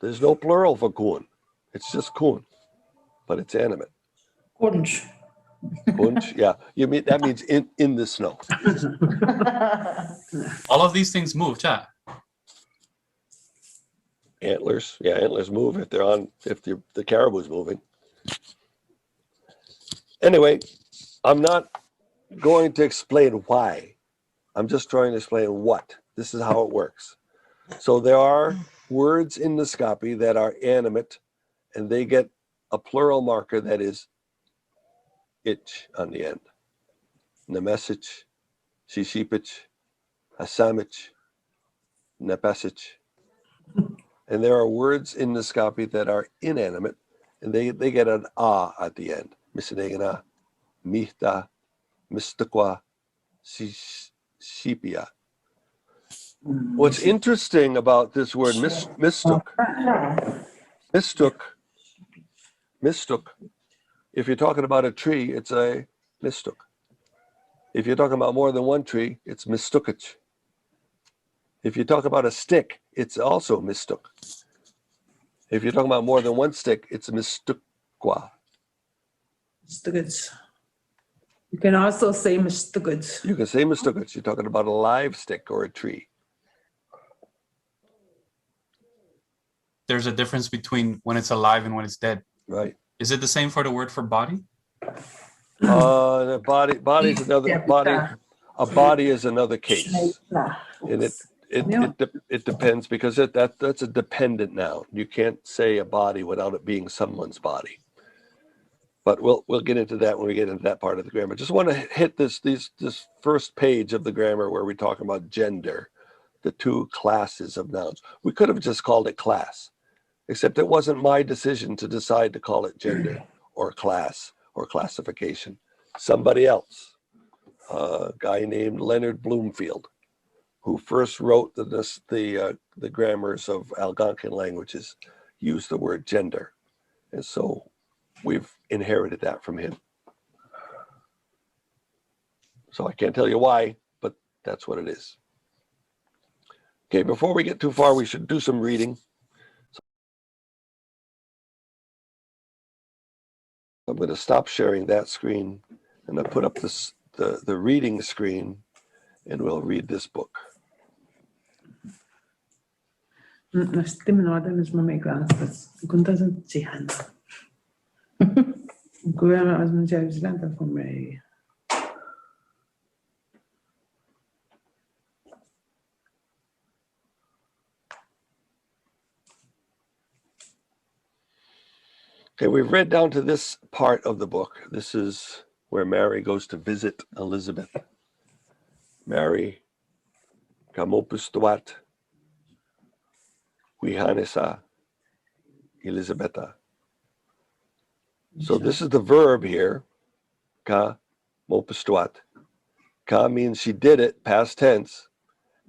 There's no plural for kun. It's just kun, but it's animate. Kunch. Yeah. That means in the snow. All of these things move, chat. Antlers. Yeah, antlers move if the caribou's moving. Anyway, I'm not going to explain why. I'm just trying to explain what. This is how it works. So there are words in Noscopy that are animate, and they get a plural marker that is ich on the end. Nemesich, shishipich, hasamich, nepesich. And there are words in Noscopy that are inanimate, and they get an at the end. Misinegana, mihta, mistukwa, shipia. What's interesting about this word mistook, if you're talking about a tree, it's a mistook. If you're talking about more than one tree, it's mistookich. If you talk about a stick, it's also mistook. If you're talking about more than one stick, it's mistukwa. You can also say mistuguds. You can say mistookich. You're talking about a live stick or a tree. There's a difference between when it's alive and when it's dead. Right. Is it the same for the word for body? The body is another body. A body is another case, and it depends, because that's a dependent noun. You can't say a body without it being someone's body. But we'll get into that when we get into that part of the grammar. Just want to hit this first page of the grammar where we talk about gender, the two classes of nouns. We could have just called it class, except it wasn't my decision to decide to call it gender or class or classification. Somebody else, a guy named Leonard Bloomfield, who first wrote the grammars of Algonquian languages, used the word gender. And so we've inherited that from him. So I can't tell you why, but that's what it is. Okay, before we get too far, we should do some reading. I'm going to stop sharing that screen and I'll put up this the reading screen and we'll read this book. Stimmen order is my glasses. Kun doesn't see hand. Grandma was my James Lanta for me. Okay, we've read down to this part of the book. This is where Mary goes to visit Elizabeth. Mary, kamopustuat, wihanesa, Elizabetha. So this is the verb here, ka mopustuat. Ka means she did it, past tense,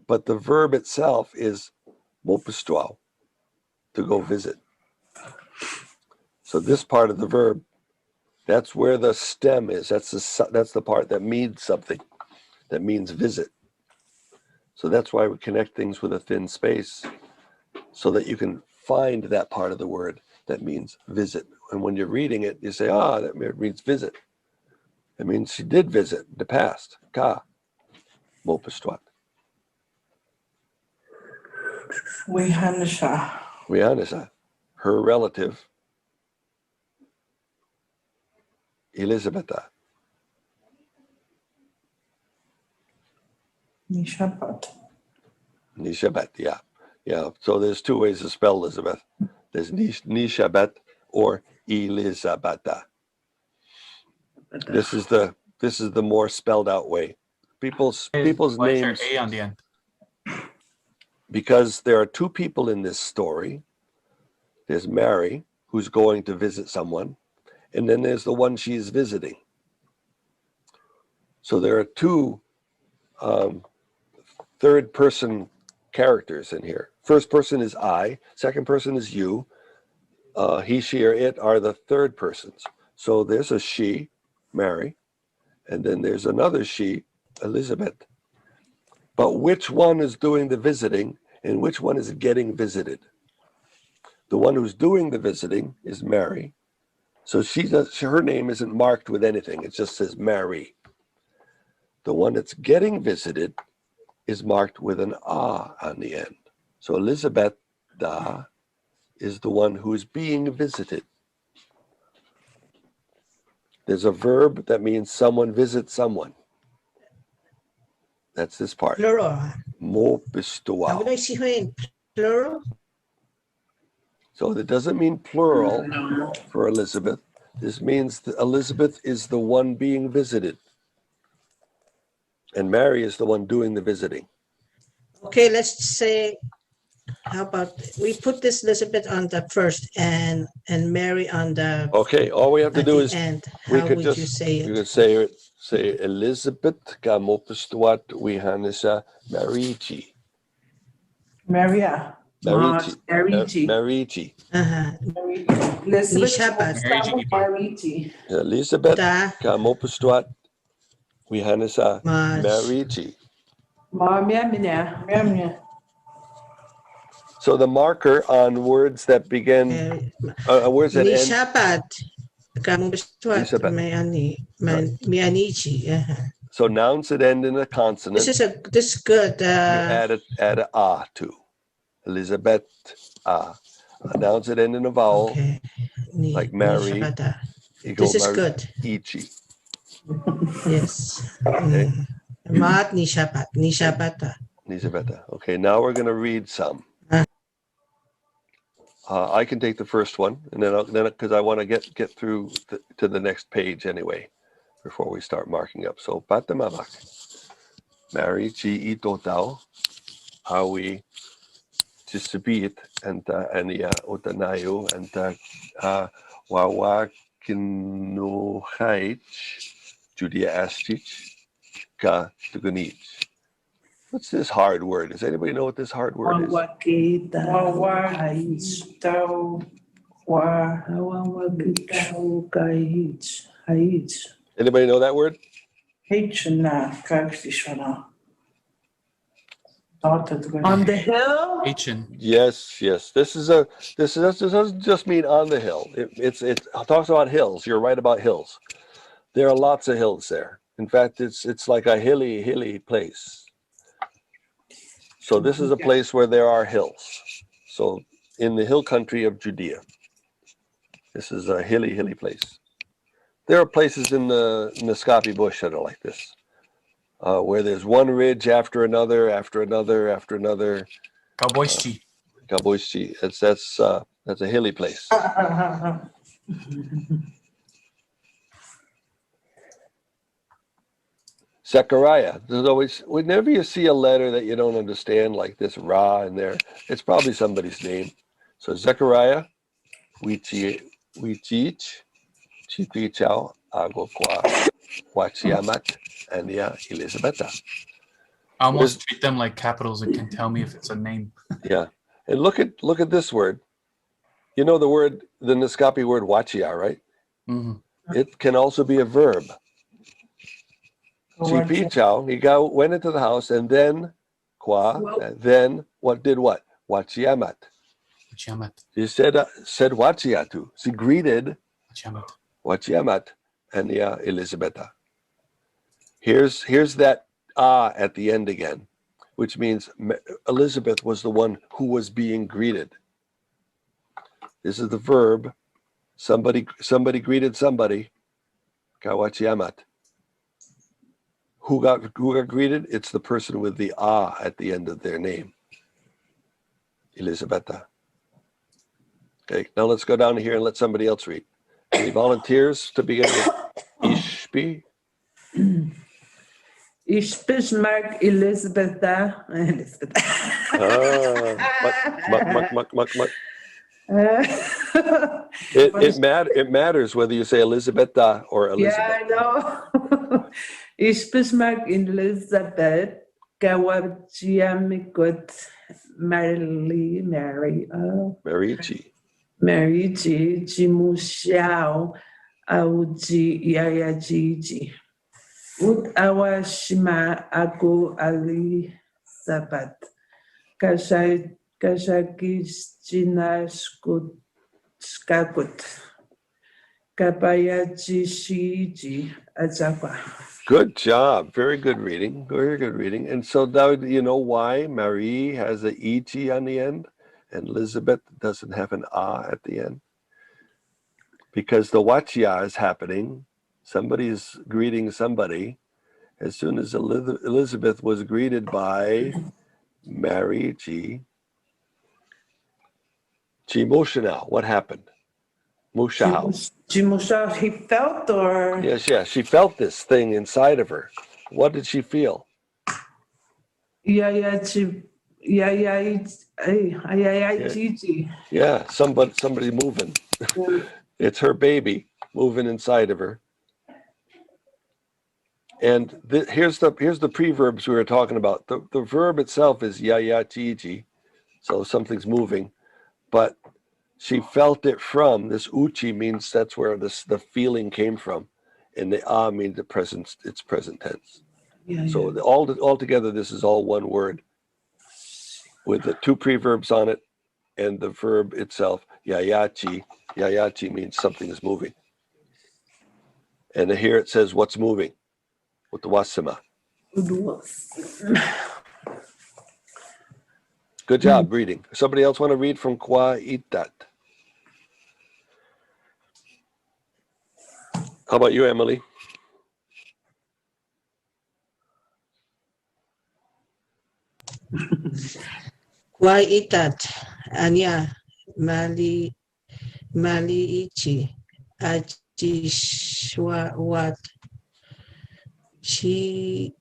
but the verb itself is mopustuau, to go visit. So this part of the verb, that's where the stem is. That's the part that means something, that means visit. So that's why we connect things with a thin space, so that you can find that part of the word that means visit. And when you're reading it, you say, that means visit. It means she did visit, the past. Ka, mopustuat. Wihanesa, her relative, Elizabetha. Nishabet, yeah. Yeah, so there's two ways to spell Elizabeth. There's Nishabet or Elizabetha. This is the more spelled out way. People's Why is there names, A on the end? because there are two people in this story. There's Mary, who's going to visit someone, and then there's the one she's visiting. So there are two third person characters in here. First person is I, second person is you. He, she, or it are the third persons. So there's a she, Mary, and then there's another she, Elizabeth. But which one is doing the visiting and which one is getting visited? The one who's doing the visiting is Mary. So her name isn't marked with anything. It just says Mary. The one that's getting visited is marked with an ah on the end. So Elizabeth da is the one who is being visited. There's a verb that means someone visits someone. That's this part. Plural. Mo How pistuao. would I see her in plural? So it doesn't mean plural for Elizabeth. This means that Elizabeth is the one being visited. And Mary is the one doing the visiting. Okay, let's say, how about we put this Elizabeth on the first and Mary on the Okay, all we have to at do the is end. we How could would just you say you it? could say Elizabeth ka mopustuat wihanesa Marici. Maria. Marici. Marici. Marici. Elizabeth Nishabat. Marici. Elizabeth Da ka mopustuat wihanesa mas Marici. Mamia. So the marker on words that begin, words that end. Nishabat. Kamu bestuat Nishabat. may anichi. So nouns that end in a consonant, This is good. you add a ah to. Elizabeth ah. Nouns that end in a vowel, Okay. like Mary. Nishabata. You go This is good. Ichi. Yes. Okay. Mat nishabat. Nishabata. Elizabeth. Okay, now we're going to read some. I can take the first one, and then because I want to get through to the next page anyway, before we start marking up. So patamabak, Mary chi ito tao, awi chisabit and ania otanayo and wawa kinuhait Judia astich ka tugunich. What's this hard word? Does anybody know what this hard word is? Anybody know that word? On the hill? Achin. Yes, yes. This doesn't just mean on the hill. It talks about hills. You're right about hills. There are lots of hills there. In fact, it's like a hilly place. So this is a place where there are hills. So in the hill country of Judea, this is a hilly place. There are places in the Noscopy bush that are like this, where there's one ridge after another. Kaboischi. Gaboishi, that's a hilly place. Zechariah, there's always, whenever you see a letter that you don't understand, like this Ra in there, it's probably somebody's name. So Zechariah, Wichich, Chipichao, Agokwa, Wachiamat, and Elizabetha. I almost treat them like capitals. It can tell me if it's a name. Yeah. And look at this word. You know the Noscopy word wachia, right? Mm-hmm. It can also be a verb. Chipichao, he went into the house, and then and then what? Wachiamat. Wachiamat. He said wachiatu. He greeted Wachiamat. Wachiamat and Elizabetha. Here's that at the end again, which means Elizabeth was the one who was being greeted. This is the verb. Somebody greeted somebody. Kawachiamat. Who got greeted? It's the person with the at the end of their name. Elizabetha. Okay, now let's go down here and let somebody else read. Any volunteers to begin with? Ishpi. Ishpi's Mark Elizabetha. Muck. It matters whether you say Elizabetha or Elizabeth. Yeah, I know. Ishpi's Mark Elizabeth. Kawajiamikot Mary. Marichi, Jimuxiao, Auji Yaya Gigi. Ut Awashima Ako Ali Sabat. Kashakis Jina Skakut. Kabayaji Shiji Azakwa. Good job. Very good reading. Very good reading. And so now you know why Marie has a E-T on the end and Elizabeth doesn't have an A at the end. Because the wachia is happening. Somebody's greeting somebody. As soon as Elizabeth was greeted by Mary G. Moshana, what happened? Mushao. Jimushao, he felt or? Yes. She felt this thing inside of her. What did she feel? Gigi. Yeah, somebody moving. It's her baby moving inside of her. And here's the preverbs we were talking about. The verb itself is gigi, so something's moving, but she felt it from this uchi means that's where the feeling came from, and the means it's present tense. So all together, this is all one word with the two preverbs on it and the verb itself. Yayachi means something is moving, and here it says what's moving with the wasima. Good job reading. Somebody else want to read from Kwa Itat? How about you, Emily? Kwa itat anya mali ichi ajishwa wat chi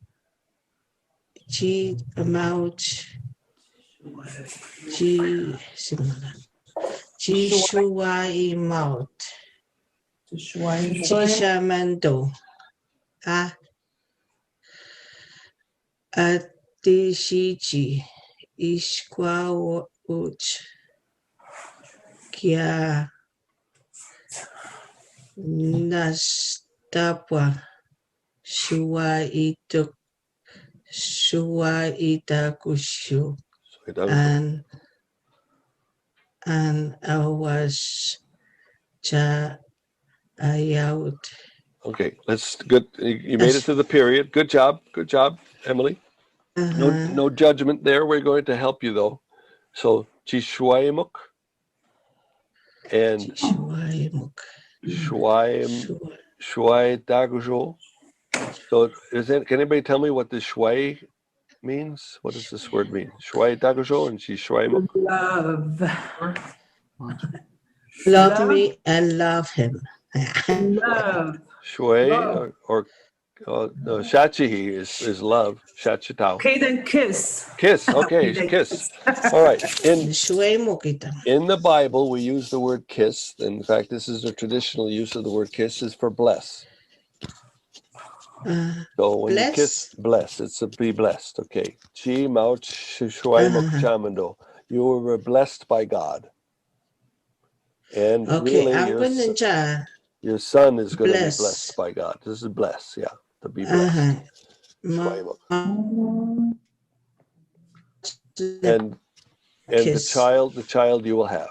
amount chi shuai mouth Chishamando Atishiji Ishkwa Uch Kia Nastapwa Shua itakushu. And I was ayawd. Okay, that's good. You made it to the period. Good job. Good job, Emily. No judgment there. We're going to help you though. So Chishuaimuk and Shuai Dagujo. So can anybody tell me what this Shuai means? What does this word mean? Shuai Dagujo and Chishuaimuk? Love. Love me and love him. Love. Shuai or no, Shachihi is love. Shachitao. Okay, then kiss. Kiss. Okay, kiss. All right. In the Bible, we use the word kiss. In fact, this is a traditional use of the word kiss is for bless. So when you kiss, bless. It's a be blessed. Okay. Chi mao shuai chamando. You were blessed by God. And really, your son is going to be blessed by God. This is bless. Yeah. To be blessed. And the child you will have.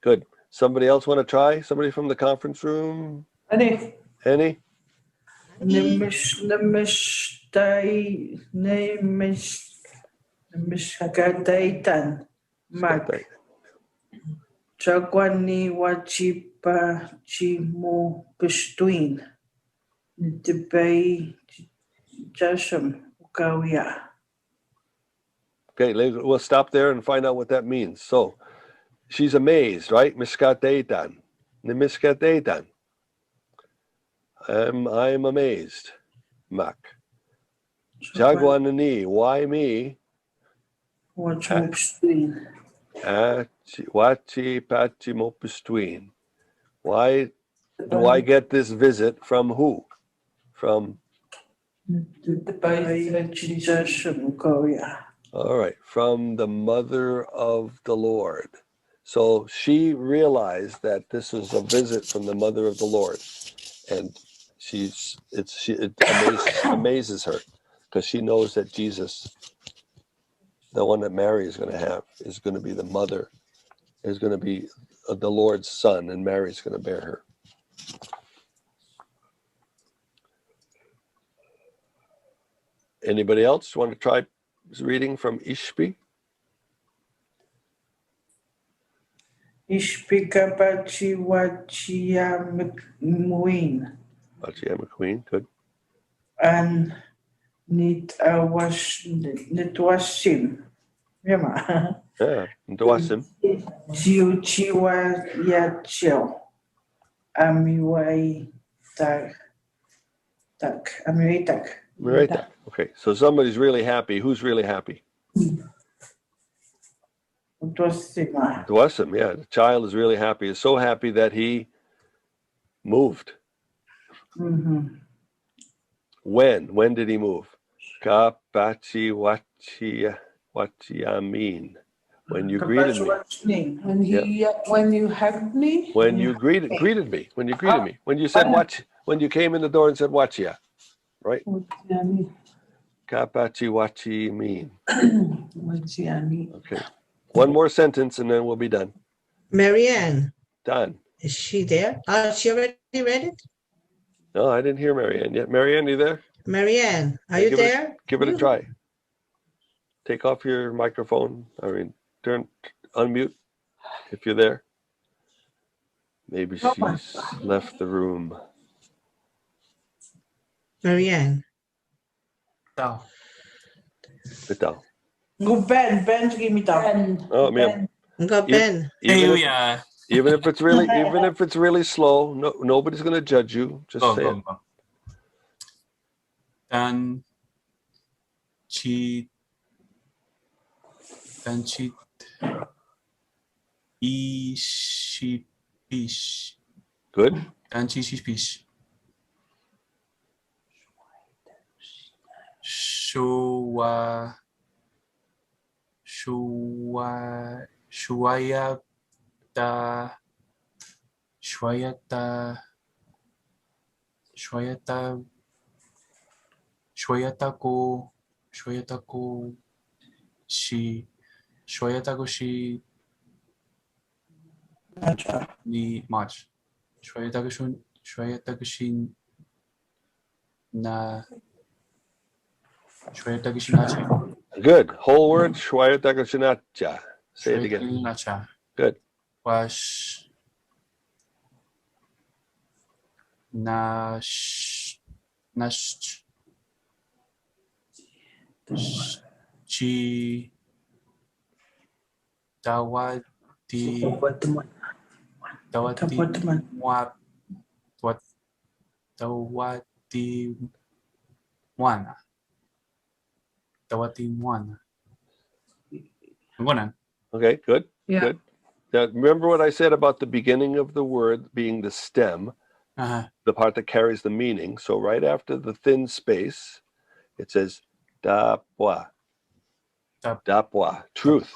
Good. Somebody else want to try? Somebody from the conference room? Any? Nemishkadaitan. Mak. Chagwani wachipa chimu pishtuin. Nitibay jasham ukawia. Okay, we'll stop there and find out what that means. So, she's amazed, right? Mishkateitan. Nimishkateitan. I'm amazed. Mak. Jagwanani. Why me? Wachmupstuin. Wachi pachi mopustuin. Why do I get this visit from who? From? All right, from the mother of the Lord. So she realized that this was a visit from the mother of the Lord, and it amazes her because she knows that Jesus, the one that Mary is going to have, is going to be the mother, is going to be the Lord's son, and Mary's going to bear her. Anybody else want to try reading from Ishpi? Ishpi kapachi wachiamuin. Wachiamuin, good. And nitwashim. Yeah, nitwasim. Jiuchiwa yachio. Amiwai tak. Okay, so somebody's really happy. Who's really happy? Dwasim, yeah. The child is really happy. Is so happy that he moved. Mm-hmm. When did he move? Kapachi wachiamin. When you greeted me. When you hugged me. When you greeted me. When you greeted me. When you said watch. When you came in the door and said wachia. Right? Kapachi wachi mean. Okay. One more sentence and then we'll be done. Marianne. Done. Is she there? She already read it? No, I didn't hear Marianne yet. Marianne, are you there? Marianne, are you there? Give it a try. Take off your microphone. Unmute if you're there. Maybe she's left the room. Marianne. Bitaw. Go Ben, give me that. Oh, man. Go Ben. Even if it's really slow, nobody's gonna judge you. Just say it. Dan chit ishipish. Good. Dan chishipish. Shuaya Shwayata Shwayataku shi ni March. Shwayataku shi na Nacha. Good. Whole word. Shwayatagashinacha. Say it again. Nacha. Good. Wash Nash Chi Dawati Wa What Dawati Wana. Ganun. Okay, good. Yeah. Good. Now, remember what I said about the beginning of the word being the stem, the part that carries the meaning. So right after the thin space, it says dapwa. Dapwa. Truth.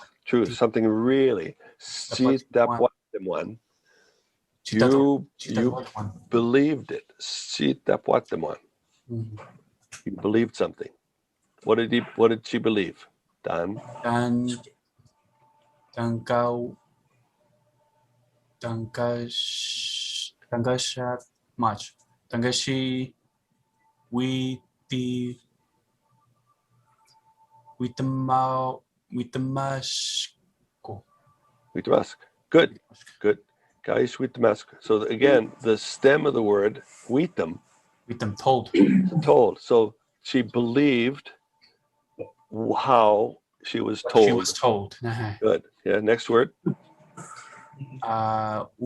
Something really. Si dapwa one. You believed it. Si dapwa one. You believed something. What did she believe? Dan Dangashat March. Dangashi Witamask. Good. Guys, witamask. So again, the stem of the word, witam, told. told. So she believed how she was told. She was told. Good. Yeah, next word. Utbaya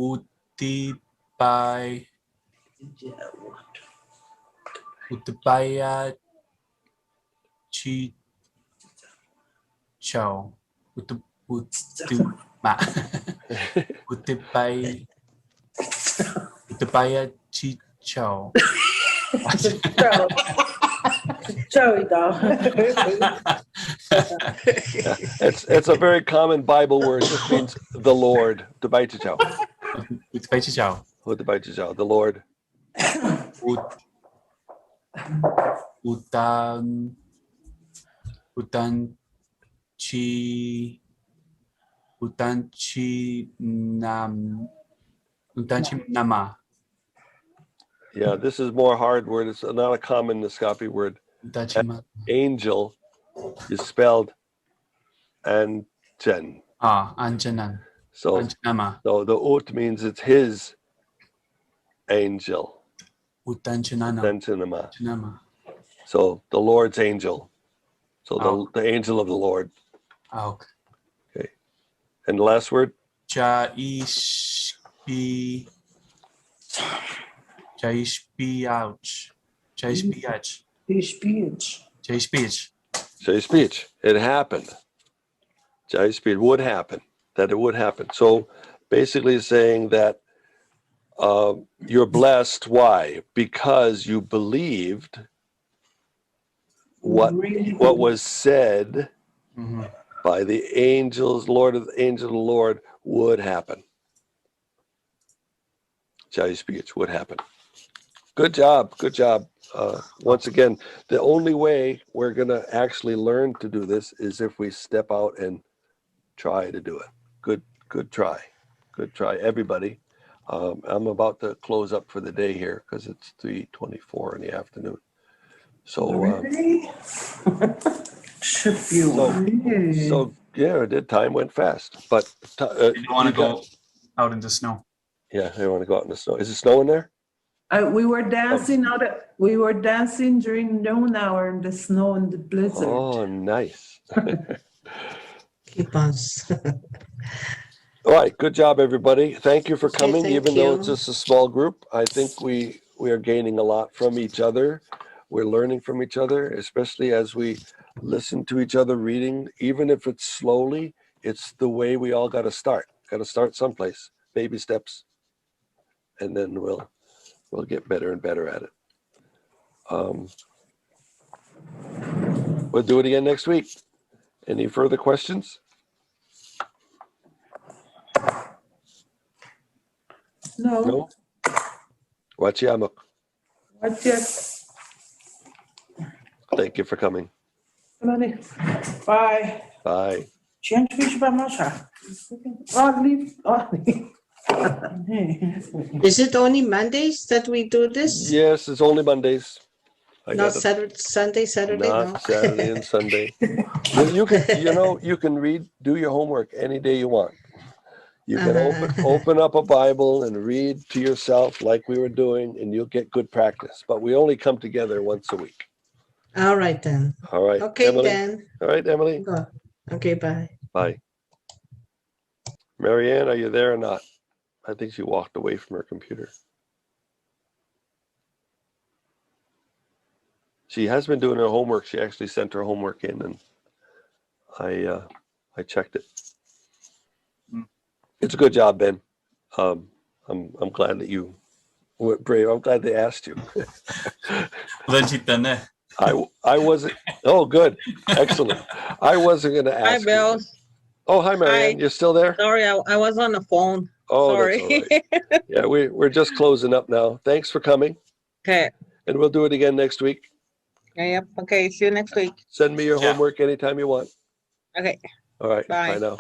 Chi Chow. Utbaya Chi Chow. Joey dog. It's a very common Bible word. It just means the Lord. Utbaya Chow. the Lord. Utanchi Nama. Yeah, this is more hard word. It's not a common Noscopy word. Angel is spelled Anjan. Anjanan. So the ut means it's his angel. Utanjanama. So the Lord's angel. So the angel of the Lord. Okay. And the last word? Chaispiach. Speech. It happened. Speech would happen. That it would happen. So basically it's saying that you're blessed. Why? Because you believed what was said by the angels, angel of the Lord would happen. Speech would happen. Good job. Once again, the only way we're going to actually learn to do this is if we step out and try to do it. Good try, everybody. I'm about to close up for the day here because it's 3:24 in the afternoon. So, so yeah, the time went fast. But you want to go out in the snow? Yeah, I want to go out in the snow. Is it snowing there? We were dancing during noon hour in the snow and the blizzard. Oh, nice. Keep us. All right, good job, everybody. Thank you for coming, thank even though you. it's just a small group. I think we are gaining a lot from each other. We're learning from each other, especially as we listen to each other reading. Even if it's slowly, it's the way we all got to start. Got to start someplace, baby steps, and then we'll get better and better at it. We'll do it again next week. Any further questions? No. No? Wachiamok. What yet? Thank you for coming. Money. Bye. Bye. Change fish by Masha. Oh, leave. Oh, leave. Is it only Mondays that we do this? Yes, it's only Mondays. I Not got it. Saturday, Sunday, Saturday, no? Not Saturday and Sunday. You can, you can do your homework any day you want. You can open up a Bible and read to yourself like we were doing, and you'll get good practice. But we only come together once a week. All right then. All right, Okay Emily. then. All right, Emily. Go. Okay, bye. Bye. Marianne, are you there or not? I think she walked away from her computer. She has been doing her homework. She actually sent her homework in, and I checked it. It's a good job, Ben. I'm glad that you were brave. I'm glad they asked you. Legit na. I wasn't. Oh, good, excellent. I wasn't going to Hi, ask. Bill. You. Oh, hi, Marianne. Hi. You're still there? Sorry, I was on the phone. Oh, Sorry. that's all right. Yeah, we're just closing up now. Thanks for coming, Okay. and we'll do it again next week. Yep. Okay. See you next week. Send me your Yeah. homework anytime you want. Okay. All right. Bye. Bye now.